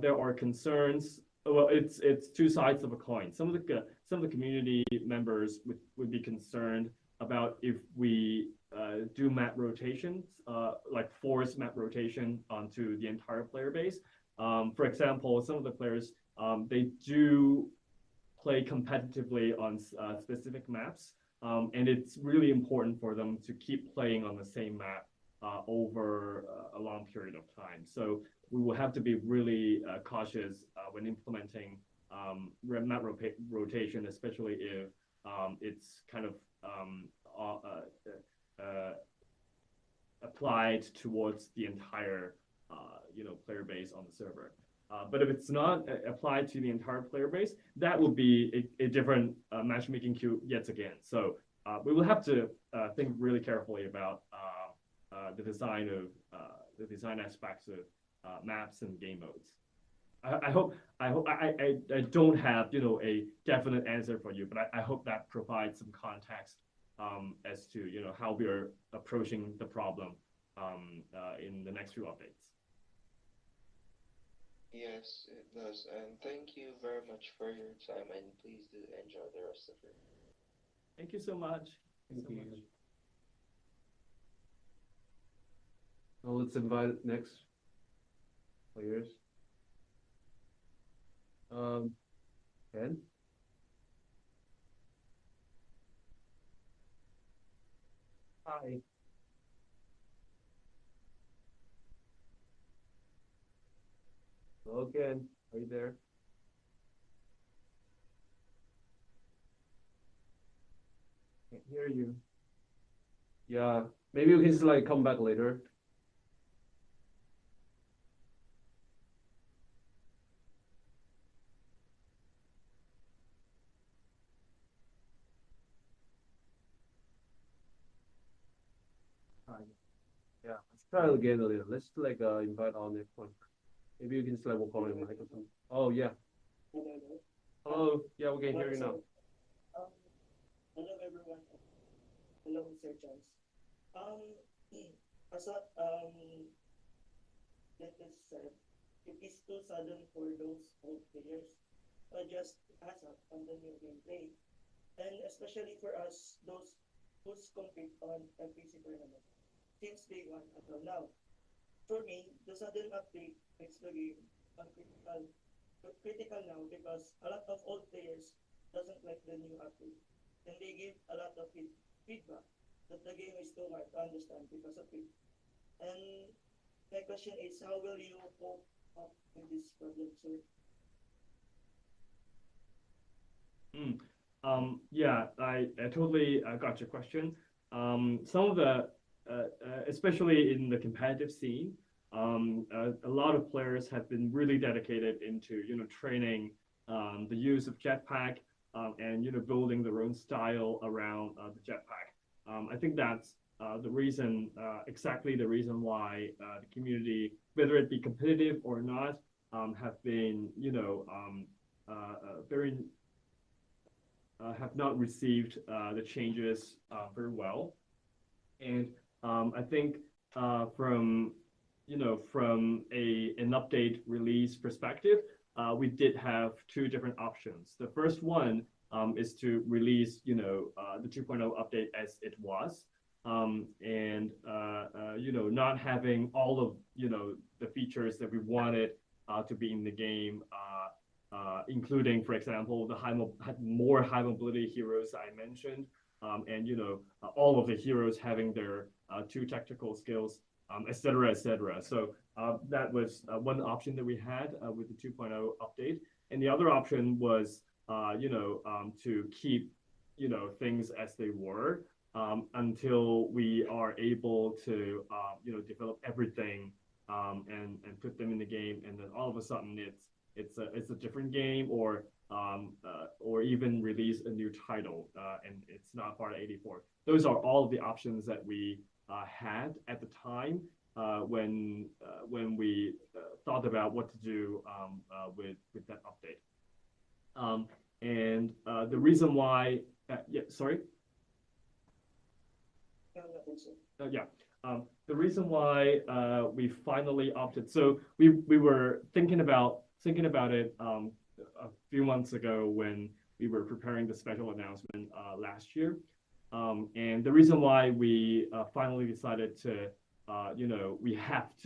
there are concerns. Well, it's two sides of a coin. Some of the community members would be concerned about if we do map rotations, like force map rotation onto the entire player base. For example, some of the players they do play competitively on specific maps, and it's really important for them to keep playing on the same map over a long period of time. So we will have to be really cautious when implementing map rotation, especially if it's kind of applied towards the entire player base on the server. But if it's not applied to the entire player base, that would be a different matchmaking queue yet again. So we will have to think really carefully about the design aspects of maps and game modes. I don't have a definite answer for you, but I hope that provides some context as to how we are approaching the problem in the next few updates. Yes, it does. And thank you very much for your time, and please do enjoy the rest of your. Thank you so much. Thank you. Well, let's invite next players. Ken? Hi. Hello, Ken. Are you there? Can't hear you. Yeah, maybe you can just like come back later. Hi. Yeah, let's try it again a little. Let's like invite our next one. Maybe you can just like walk on the mic or something. Oh yeah. Hello. Yeah, we can hear you now. Hello everyone. Hello, Sir Charles. As what that is said, it is too sudden for those old players to just pass up on the new gameplay, and especially for us, those who compete on FPC tournament since day one until now. For me, the sudden update makes the game critical now because a lot of old players doesn't like the new update, and they give a lot of feedback that the game is too hard to understand because of it. And my question is, how will you cope up with this problem, sir? Yeah, I totally got your question. Some of the, especially in the competitive scene, a lot of players have been really dedicated into training the use of jetpack and building their own style around the jetpack. I think that's the reason, exactly the reason why the community, whether it be competitive or not, have been very have not received the changes very well. And I think from an update release perspective, we did have two different options. The first one is to release the 2.0 update as it was, and not having all of the features that we wanted to be in the game, including, for example, the more high mobility heroes I mentioned, and all of the heroes having their two tactical skills, etc., etc. So that was one option that we had with the 2.0 update. And the other option was, to keep, things as they were until we are able to, develop everything and put them in the game, and then all of a sudden it's a different game, or even release a new title, and it's not part of 84. Those are all of the options that we had at the time when we thought about what to do with that update. And the reason why, sorry. The reason why we finally opted. So we were thinking about it a few months ago when we were preparing the special announcement last year. And the reason why we finally decided to, we have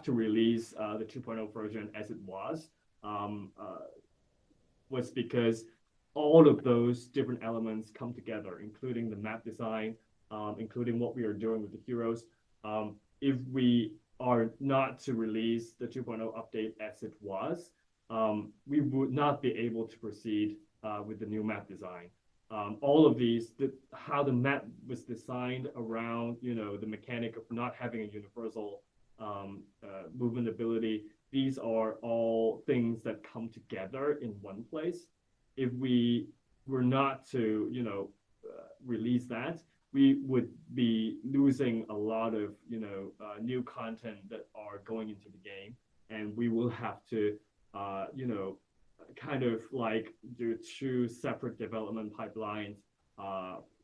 to release the 2.0 version as it was because all of those different elements come together, including the map design, including what we are doing with the heroes. If we are not to release the 2.0 update as it was, we would not be able to proceed with the new map design. All of these, how the map was designed around, the mechanic of not having a universal movement ability, these are all things that come together in one place. If we were not to, release that, we would be losing a lot of, new content that are going into the game, and we will have to, kind of like do 2 separate development pipelines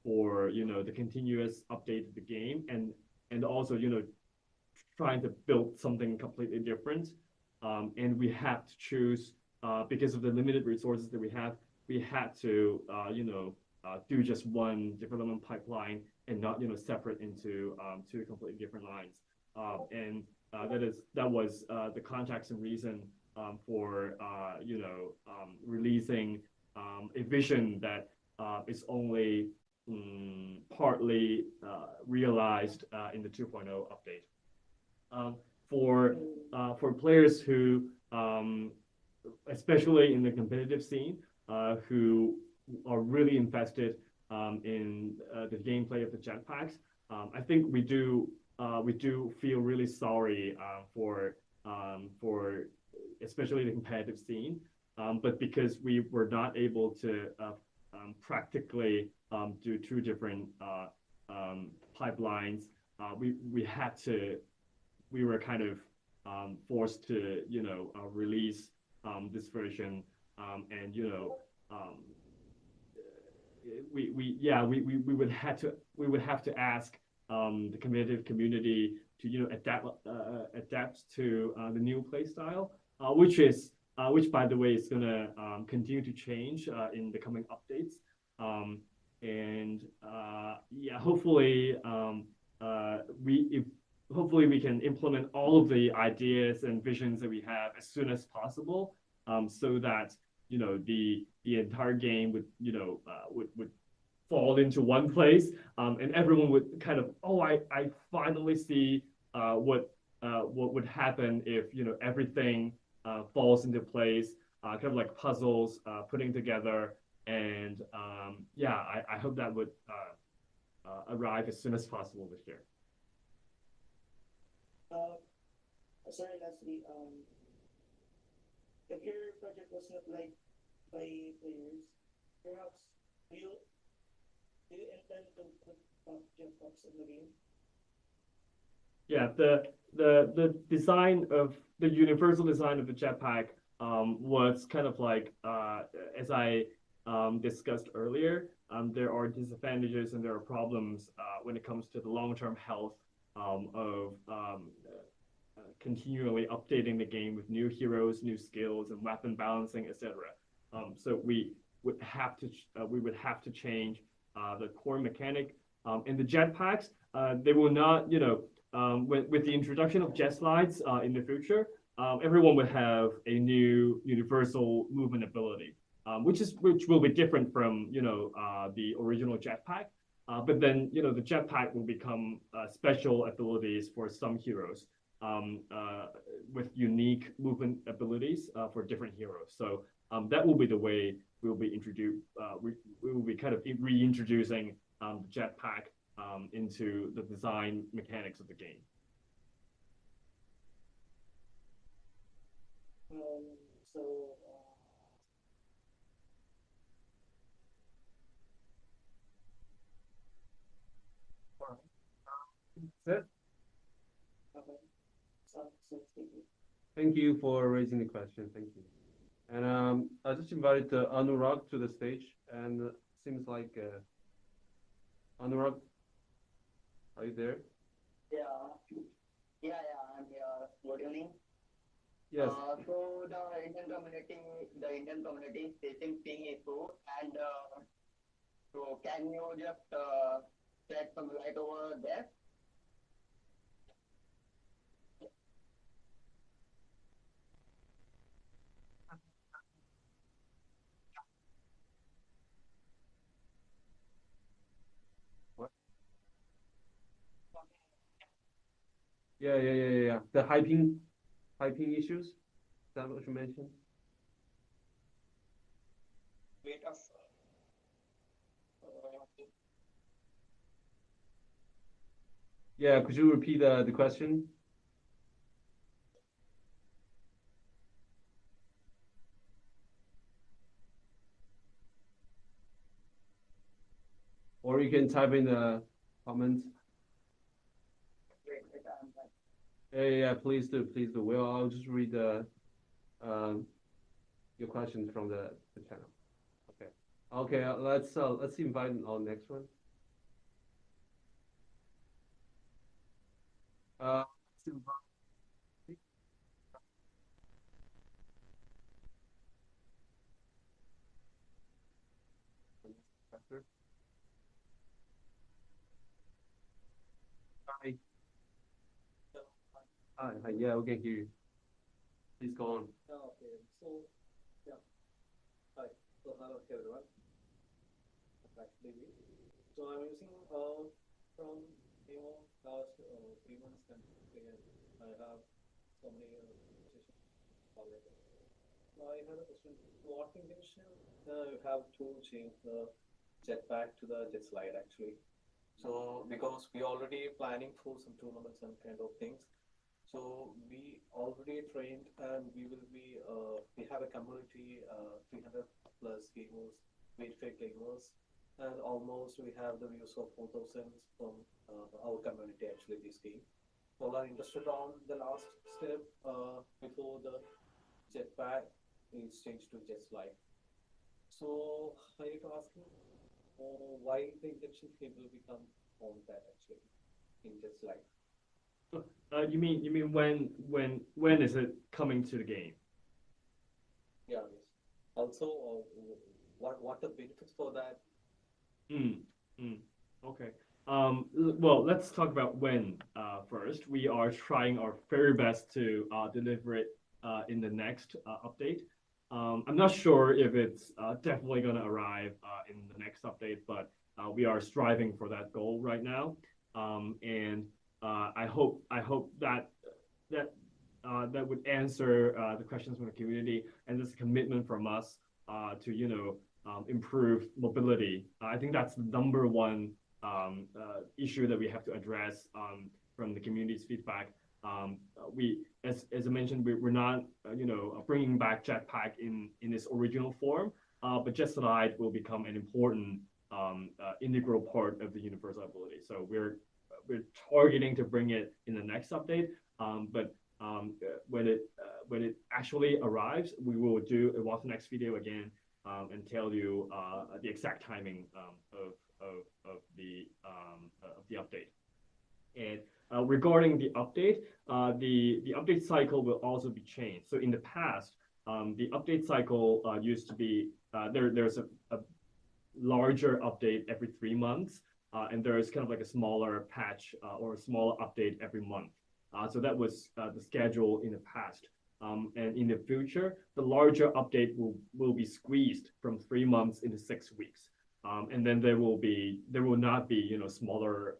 for, the continuous update of the game, and also, trying to build something completely different. And we have to choose, because of the limited resources that we had to, do just one development pipeline and not, separate into 2 completely different lines. And that was the context and reason for, releasing a vision that is only partly realized in the 2.0 update. For players who, especially in the competitive scene, who are really invested in the gameplay of the jetpacks, I think we do feel really sorry for especially the competitive scene, but because we were not able to practically do 2 different pipelines, we were kind of forced to release this version, and we would have to ask the competitive community to adapt to the new play style, which by the way is gonna continue to change in the coming updates, and hopefully we can implement all of the ideas and visions that we have as soon as possible, so that the entire game would fall into one place, and everyone would kind of, I finally see what would happen if everything falls into place, kind of like puzzles putting together, and I hope that would arrive as soon as possible this year. Sorry, lastly, if your project was not liked by players, perhaps do you intend to put jetpacks in the game? Yeah, the design of the universal design of the jetpack was kind of like, as I discussed earlier, there are disadvantages and there are problems when it comes to the long-term health of continually updating the game with new heroes, new skills, and weapon balancing, etc. So we would have to change the core mechanic. And the jetpacks, they will not, with the introduction of jet slides in the future, everyone would have a new universal movement ability, which will be different from the original jetpack. But then the jetpack will become special abilities for some heroes. with unique movement abilities for different heroes. So that will be the way we'll be introduced. We will be kind of reintroducing the jetpack into the design mechanics of the game. So, That's it. okay. So, Thank you for raising the question. Thank you. And I just invited Anurag to the stage, and seems like Anurag, are you there? Yeah, I'm here. Good evening. Yes. So the Indian community is facing ping issue, and so can you just shed some light over there? What? Yeah. The hyping issues. Is that what you mentioned? Wait a Yeah. Could you repeat the question? Or you can type in the comments. wait, I'm back. Yeah. Please do. Well, I'll just read your questions from the channel. Okay. Let's invite our next one. Let's invite- Hi. Hi. Yeah, we can hear you. Please go on. Okay, so yeah, hi. So hello everyone. Actually, so I'm using from last 3 months and again I have so many sessions already. So I had a question. What intention you have to change the jetpack to the jet slide actually? So because we already planning for some tournaments and kind of things. So we already trained and we have a community 300 plus gamers, verified gamers, and almost we have the views of 4,000 from our community actually this game. So are interested on the last step before the jetpack is changed to jet slide. So I need to ask you why the injection field will become on that actually in jet slide. You mean when is it coming to the game? Yeah, yes. Also, what the benefits for that? Okay. Well, let's talk about when first. We are trying our very best to deliver it in the next update. I'm not sure if it's definitely going to arrive in the next update, but we are striving for that goal right now. And I hope that would answer the questions from the community and this commitment from us to improve mobility. I think that's the number one issue that we have to address from the community's feedback. As I mentioned, we're not bringing back jetpack in its original form, but jet slide will become an important integral part of the universal ability. So we're targeting to bring it in the next update, but when it actually arrives, we will watch the next video again and tell you the exact timing of the update. And regarding the update, the update cycle will also be changed. So in the past, the update cycle used to be there's a larger update every 3 months, and there's kind of like a smaller patch or a smaller update every month. So that was the schedule in the past. And in the future, the larger update will be squeezed from 3 months into 6 weeks. And then there will not be smaller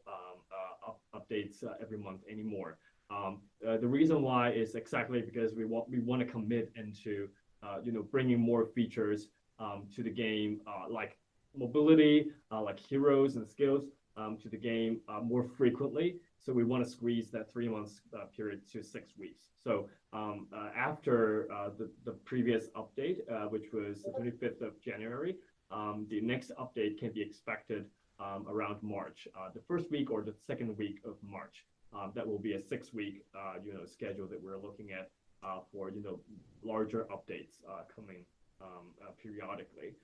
updates every month anymore. The reason why is exactly because we want to commit into bringing more features to the game, like mobility, like heroes and skills to the game more frequently. So we want to squeeze that 3 months period to 6 weeks. So after the previous update, which was the 25th of January, the next update can be expected around March, the first week or the second week of March. That will be a 6-week schedule that we're looking at for larger updates coming periodically.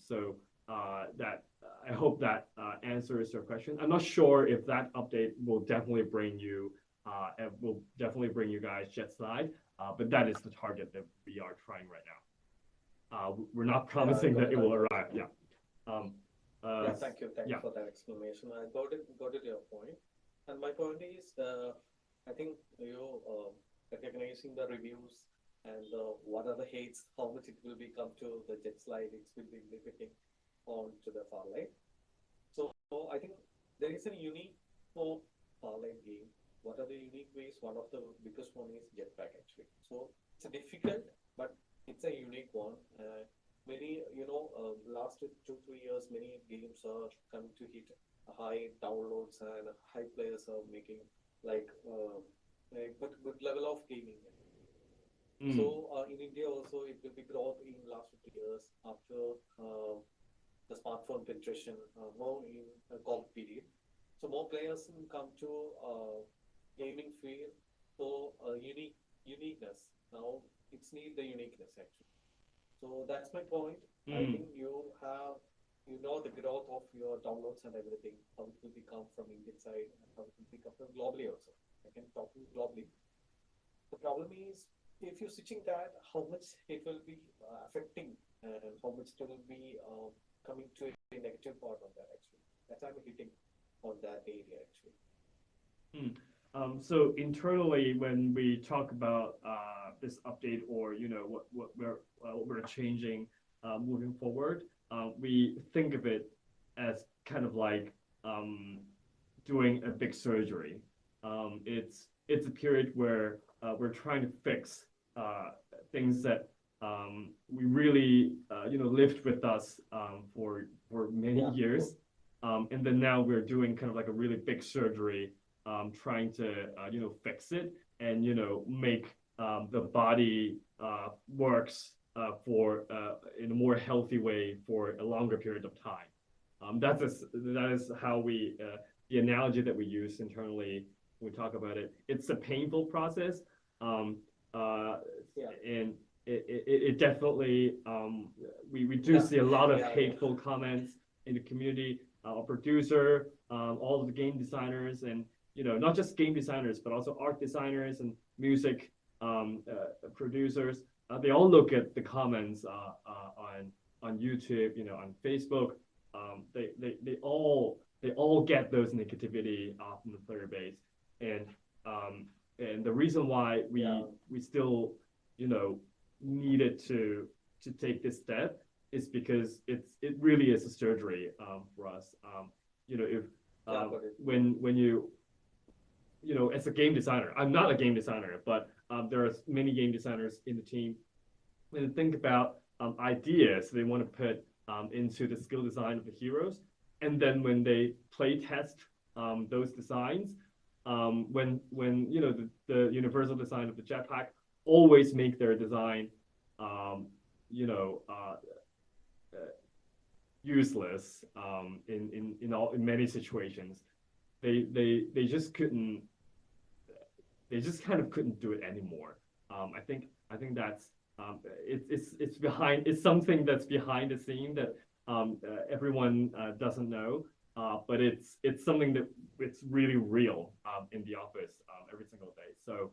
So that I hope that answers your question. I'm not sure if that update will definitely bring you guys Jetside, but that is the target that we are trying right now. We're not promising that it will arrive. Yeah. Thank you for that explanation. I got it your point. And my point is, I think you recognizing the reviews and what are the hates, how much it will become to the jet slide, it will be limiting on to the Farlight. So I think there is a unique for Farlight game. What are the unique ways? One of the biggest one is jetpack actually. So it's a difficult, but it's a unique one. Many, last 2-3 years, many games are come to hit high downloads and high players are making like good level of gaming. So in India also it will be growth in last 50 years after the smartphone penetration more in COVID period. So more players will come to gaming field for uniqueness. Now it's need the uniqueness actually. So that's my point. I think you have the growth of your downloads and everything, how it will become from Indian side and how it will become from globally also. I can talk globally. The problem is if you're switching that, how much it will be affecting and how much it will be coming to a negative part on that actually. That's I'm hitting on that area actually. So internally, when we talk about this update or what we're changing moving forward, we think of it as kind of like doing a big surgery. It's a period where we're trying to fix things that we really lived with us for many years, and then now we're doing kind of like a really big surgery, trying to fix it and make the body works for in a more healthy way for a longer period of time. That is how we the analogy that we use internally when we talk about it. It's a painful process, and it definitely we do see a lot of hateful comments in the community. Our producer, all of the game designers, and not just game designers, but also art designers and music producers. They all look at the comments on YouTube, on Facebook. They all get those negativity from the player base, and the reason why we still needed to take this step is because it really is a surgery for us. If when you as a game designer, I'm not a game designer, but there are many game designers in the team. When they think about ideas they want to put into the skill design of the heroes, and then when they play test those designs, when the universal design of the jetpack always make their design useless in many situations. They just couldn't. They just kind of couldn't do it anymore. I think that's it's behind. It's something that's behind the scene that everyone doesn't know. But it's something that it's really real in the office every single day. So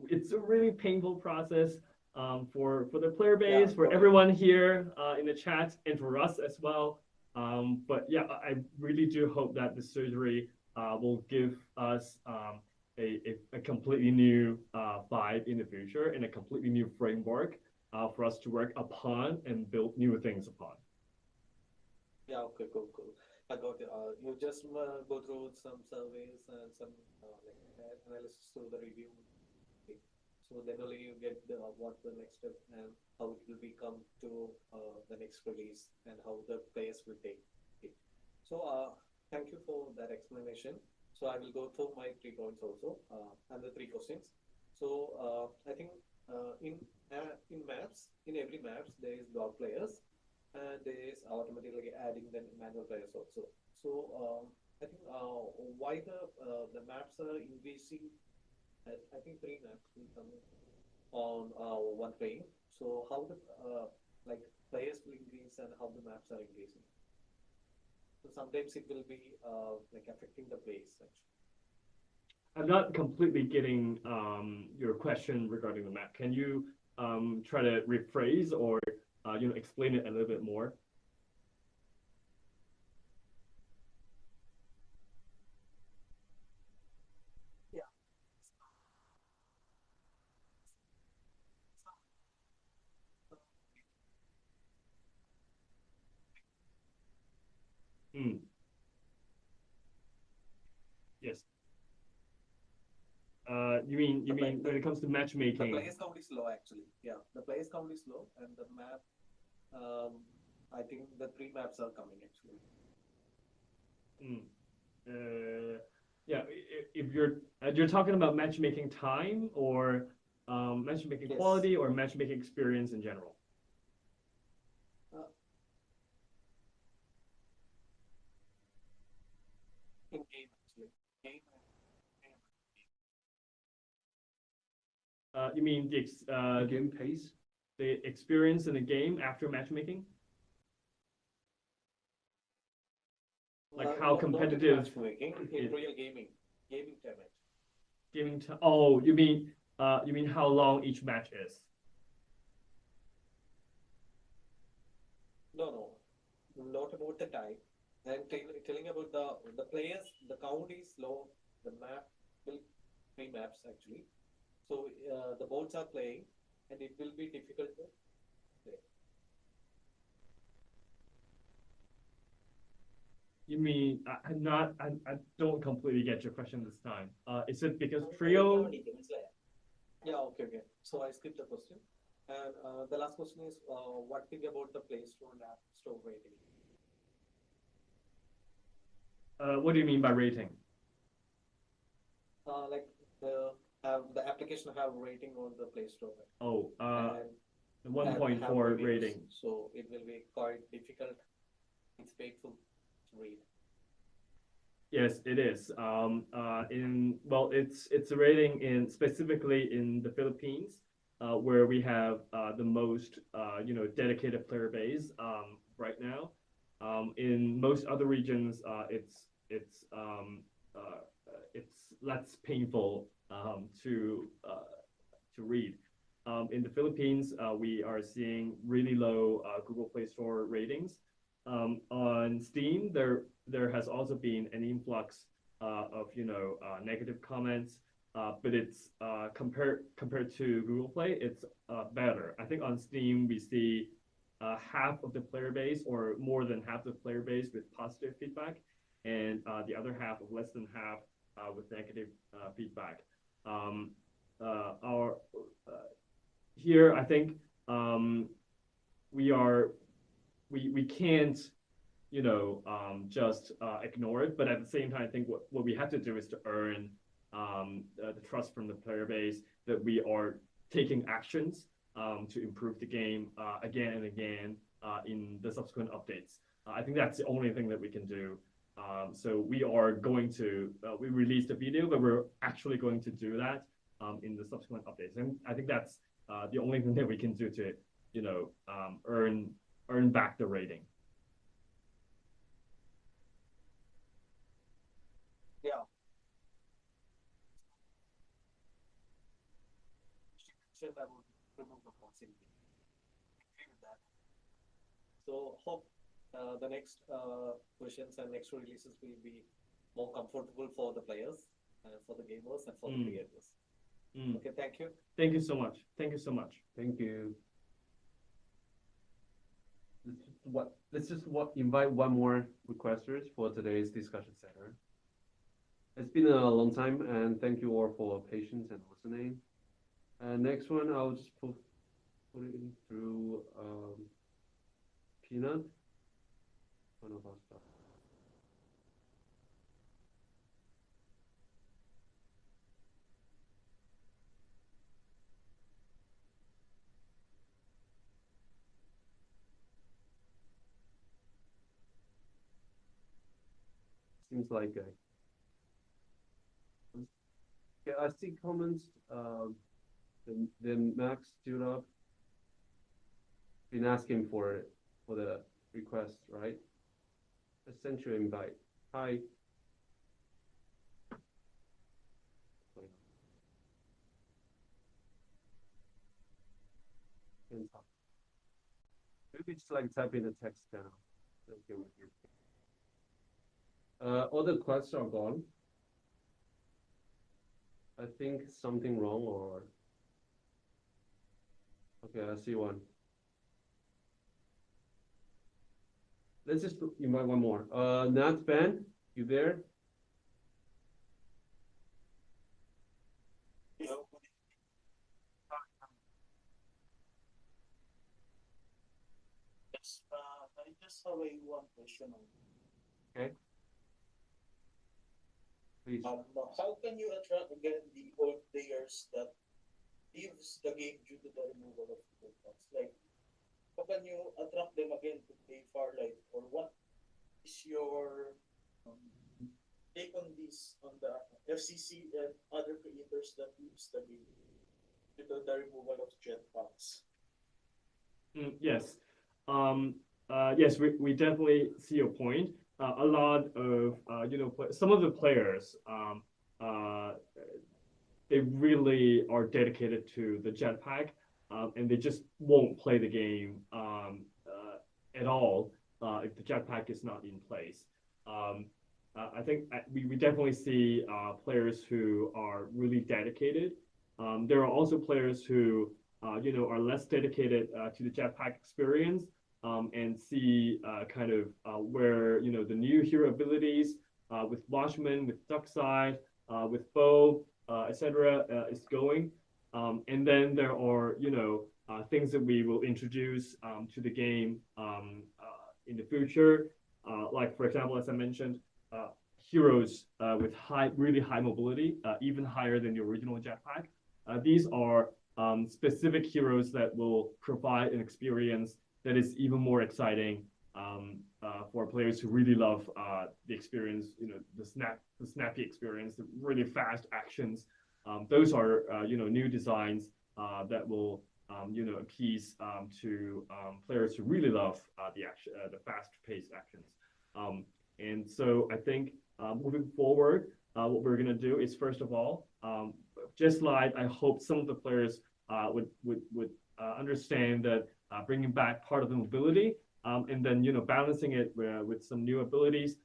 it's a really painful process for the player base, for everyone here in the chat, and for us as well. But yeah, I really do hope that the surgery will give us a completely new vibe in the future and a completely new framework for us to work upon and build new things upon. Yeah, okay, cool. I got it. you just go through some surveys and some like analysis through the review. Okay. So then only you get what the next step and how it will become to the next release and how the players will take. Okay. So thank you for that explanation. So I will go through my 3 points also and the 3 questions. So I think in maps, in every maps there is dog players and there is automatically adding the manual players also. So I think why the maps are increasing. I think 3 maps will come on one playing. So how the like players will increase and how the maps are increasing. So sometimes it will be like affecting the base actually. I'm not completely getting your question regarding the map. Can you try to rephrase or explain it a little bit more? Yeah. Mm. Yes. You mean when it comes to matchmaking? The players count is low actually. Yeah, the players count is low and the map. I think the 3 maps are coming actually. Yeah, if you're talking about matchmaking time or matchmaking Yes. quality or matchmaking experience in general. In game actually. Game. You mean the Game pace? the experience in the game after matchmaking? Like how Not in competitive matchmaking, in real gaming time. gaming time? Oh, you mean how long each match is? No, not about the time. I'm telling about the players. The count is low. The map will 3 maps actually. So the boats are playing, and it will be difficult to play. You mean I don't completely get your question this time. Is it because trio? Yeah, okay. So I skipped the question. And the last question is, what think about the Play Store and App Store rating? What do you mean by rating? Like the application have rating on the Play Store. Oh, And 1.4 reviews, rating. so it will be quite difficult. It's painful to read. Yes, it is. It's a rating specifically in the Philippines, where we have the most dedicated player base right now. In most other regions, it's less painful to read. In the Philippines, we are seeing really low Google Play Store ratings. On Steam, there has also been an influx of negative comments, but it's compared to Google Play, it's better. I think on Steam we see half of the player base or more than half the player base with positive feedback, and the other half of less than half with negative feedback. Here I think we can't just ignore it, but at the same time I think what we have to do is to earn the trust from the player base that we are taking actions to improve the game again and again in the subsequent updates. I think that's the only thing that we can do. So we are going to we released a video, but we're actually going to do that in the subsequent updates, and I think that's the only thing that we can do to earn back the rating. Yeah. I would remove the possibility. Agree with that. So hope the next versions and next releases will be more comfortable for the players, for the gamers, and for the creators. Okay, thank you. Thank you so much. Thank you so much. Thank you. invite one more requesters for today's discussion center. It's been a long time, and thank you all for patience and listening. Next one, I'll just put it in through Peanut. One of our stuff. Seems like okay, I see comments. The Max stood up. Been asking for the request, right? I sent you an invite. Hi. Maybe just like type in the text down. Okay, with you. All the quests are gone. I think something wrong or okay, I see one. Let's just invite one more. Nat Ben, you there? Yes, I just have one question. Okay. Please. How can you attract again the old players that leaves the game due to the removal of jetpacks? Like, how can you attract them again to play Farlight? Or what is your take on this, on the FCC and other creators that leaves the game due to the removal of jetpacks? Yes. Yes, we definitely see your point. A lot of some of the players they really are dedicated to the jetpack, and they just won't play the game at all if the jetpack is not in place. I think we definitely see players who are really dedicated. There are also players who are less dedicated to the jetpack experience. And see kind of where the new hero abilities with Watchman, with Duckside, with Bow, etc. Is going. And then there are things that we will introduce to the game in the future, like for example, as I mentioned, heroes with really high mobility, even higher than the original jetpack. These are specific heroes that will provide an experience that is even more exciting for players who really love the experience, the snappy experience, the really fast actions. Those are new designs that will appease to players who really love the fast-paced actions. And so I think moving forward, what we're gonna do is first of all, just like I hope some of the players would understand that. Bringing back part of the mobility, and then balancing it with some new abilities,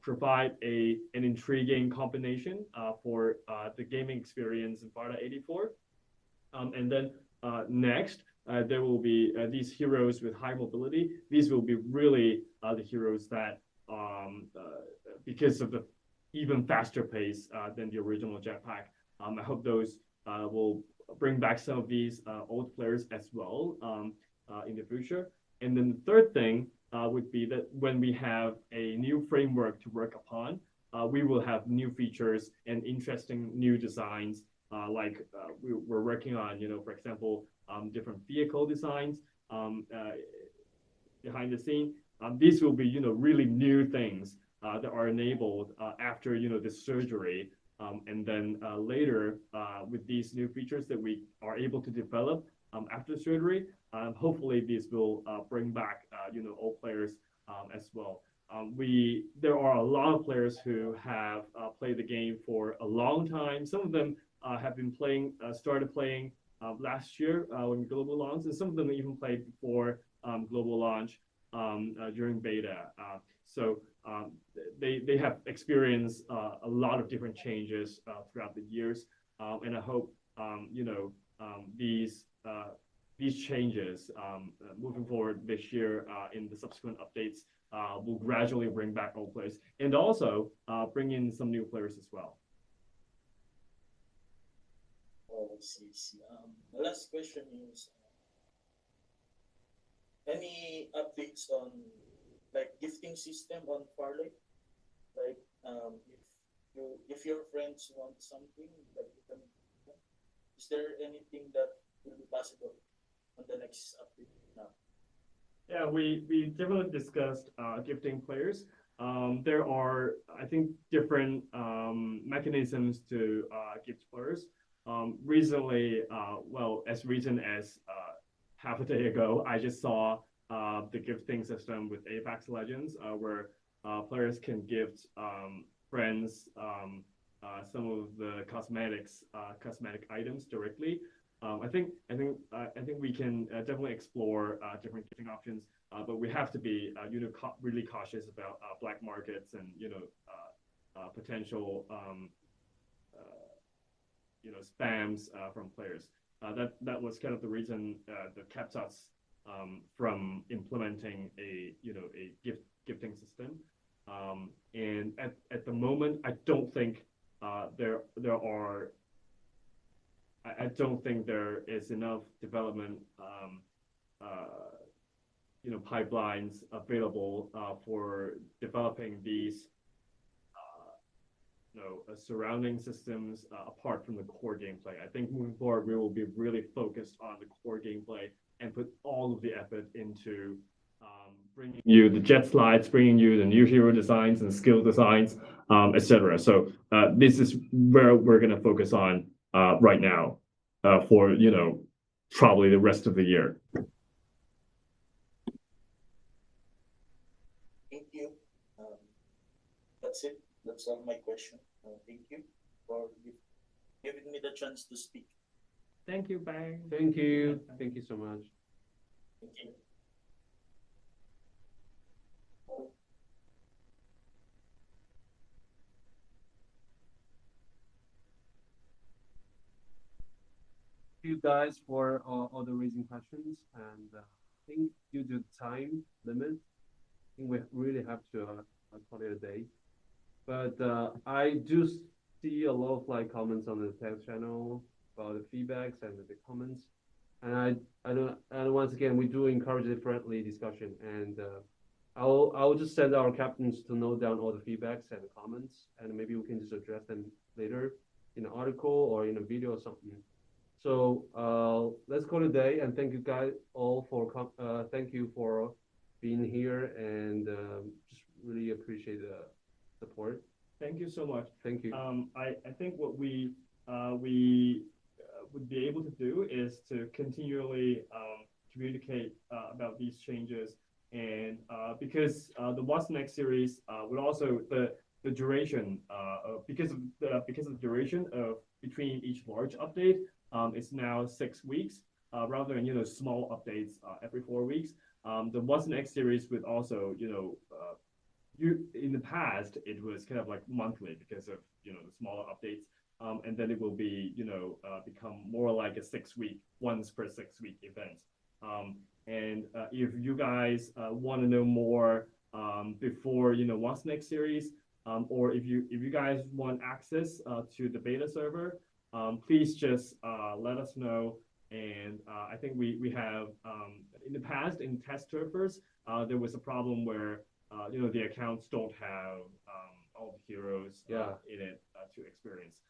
provide an intriguing combination for the gaming experience in Farlight 84. And then next, there will be these heroes with high mobility. These will be really the heroes that, because of the even faster pace than the original jetpack, I hope those will bring back some of these old players as well in the future. And then the third thing would be that when we have a new framework to work upon, we will have new features and interesting new designs. Like we're working on, for example, different vehicle designs behind the scene. These will be, really new things that are enabled after, this surgery. And then later, with these new features that we are able to develop after surgery, hopefully these will bring back, all players as well. There are a lot of players who have played the game for a long time. Some of them have been started playing last year when global launch, and some of them even played before global launch during beta. So they have experienced a lot of different changes throughout the years, and I hope these these changes moving forward this year in the subsequent updates will gradually bring back old players and also bring in some new players as well. Oh, I see. The last question is, any updates on like gifting system on Farlight? Like, if your friends want something, like you can, is there anything that will be possible on the next update now? Yeah, we definitely discussed gifting players. There are, I think, different mechanisms to gift players. Recently, well, as recent as half a day ago, I just saw the gifting system with Apex Legends, where players can gift friends some of the cosmetic items directly. I think we can definitely explore different gifting options, but we have to be really cautious about black markets and potential spams from players. That was kind of the reason that kept us from implementing a gifting system. And at the moment, I don't think there is enough development pipelines available for developing these surrounding systems apart from the core gameplay. I think moving forward, we will be really focused on the core gameplay and put all of the effort into bringing you the jet slides, bringing you the new hero designs and skill designs, etc. So this is where we're going to focus on right now for probably the rest of the year. Thank you. That's it. That's all my question. Thank you for giving me the chance to speak. Thank you, Bang. Thank you. Thank you so much. Thank you. You guys for all the raising questions, and I think due to time limit, I think we really have to call it a day. But I do see a lot of comments on the text channel about the feedbacks and the comments, and and once again we do encourage a friendly discussion, and I'll just send our captains to note down all the feedbacks and the comments, and maybe we can just address them later in an article or in a video or something. So let's call it a day, and thank you guys all for thank you for being here, and just really appreciate the support. Thank you so much. Thank you. I think what we would be able to do is to continually communicate about these changes, and because the What's Next series would also the duration because of the duration of between each large update. It's now 6 weeks rather than small updates every 4 weeks. The What's Next series would also in the past it was kind of like monthly because of the smaller updates, and then it will be become more like a 6-week once per 6-week event. And if you guys want to know more before What's Next series, or if you guys want access to the beta server, please just let us know. And I think we have in the past in test servers there was a problem where the accounts don't have all the heroes in it to experience.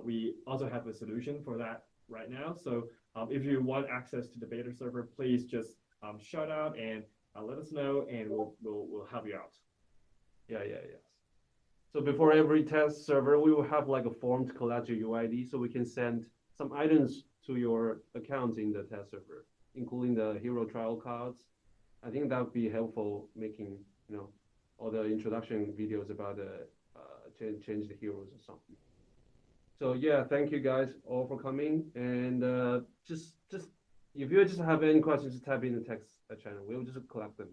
We also have a solution for that right now. So if you want access to the beta server, please just shout out and let us know, and we'll help you out. Yeah. So before every test server, we will have like a form to collect your UID, so we can send some items to your account in the test server, including the hero trial cards. I think that would be helpful, making all the introduction videos about the change the heroes or something. So yeah, thank you guys all for coming, and just if you just have any questions, just type in the text channel. We'll just collect them.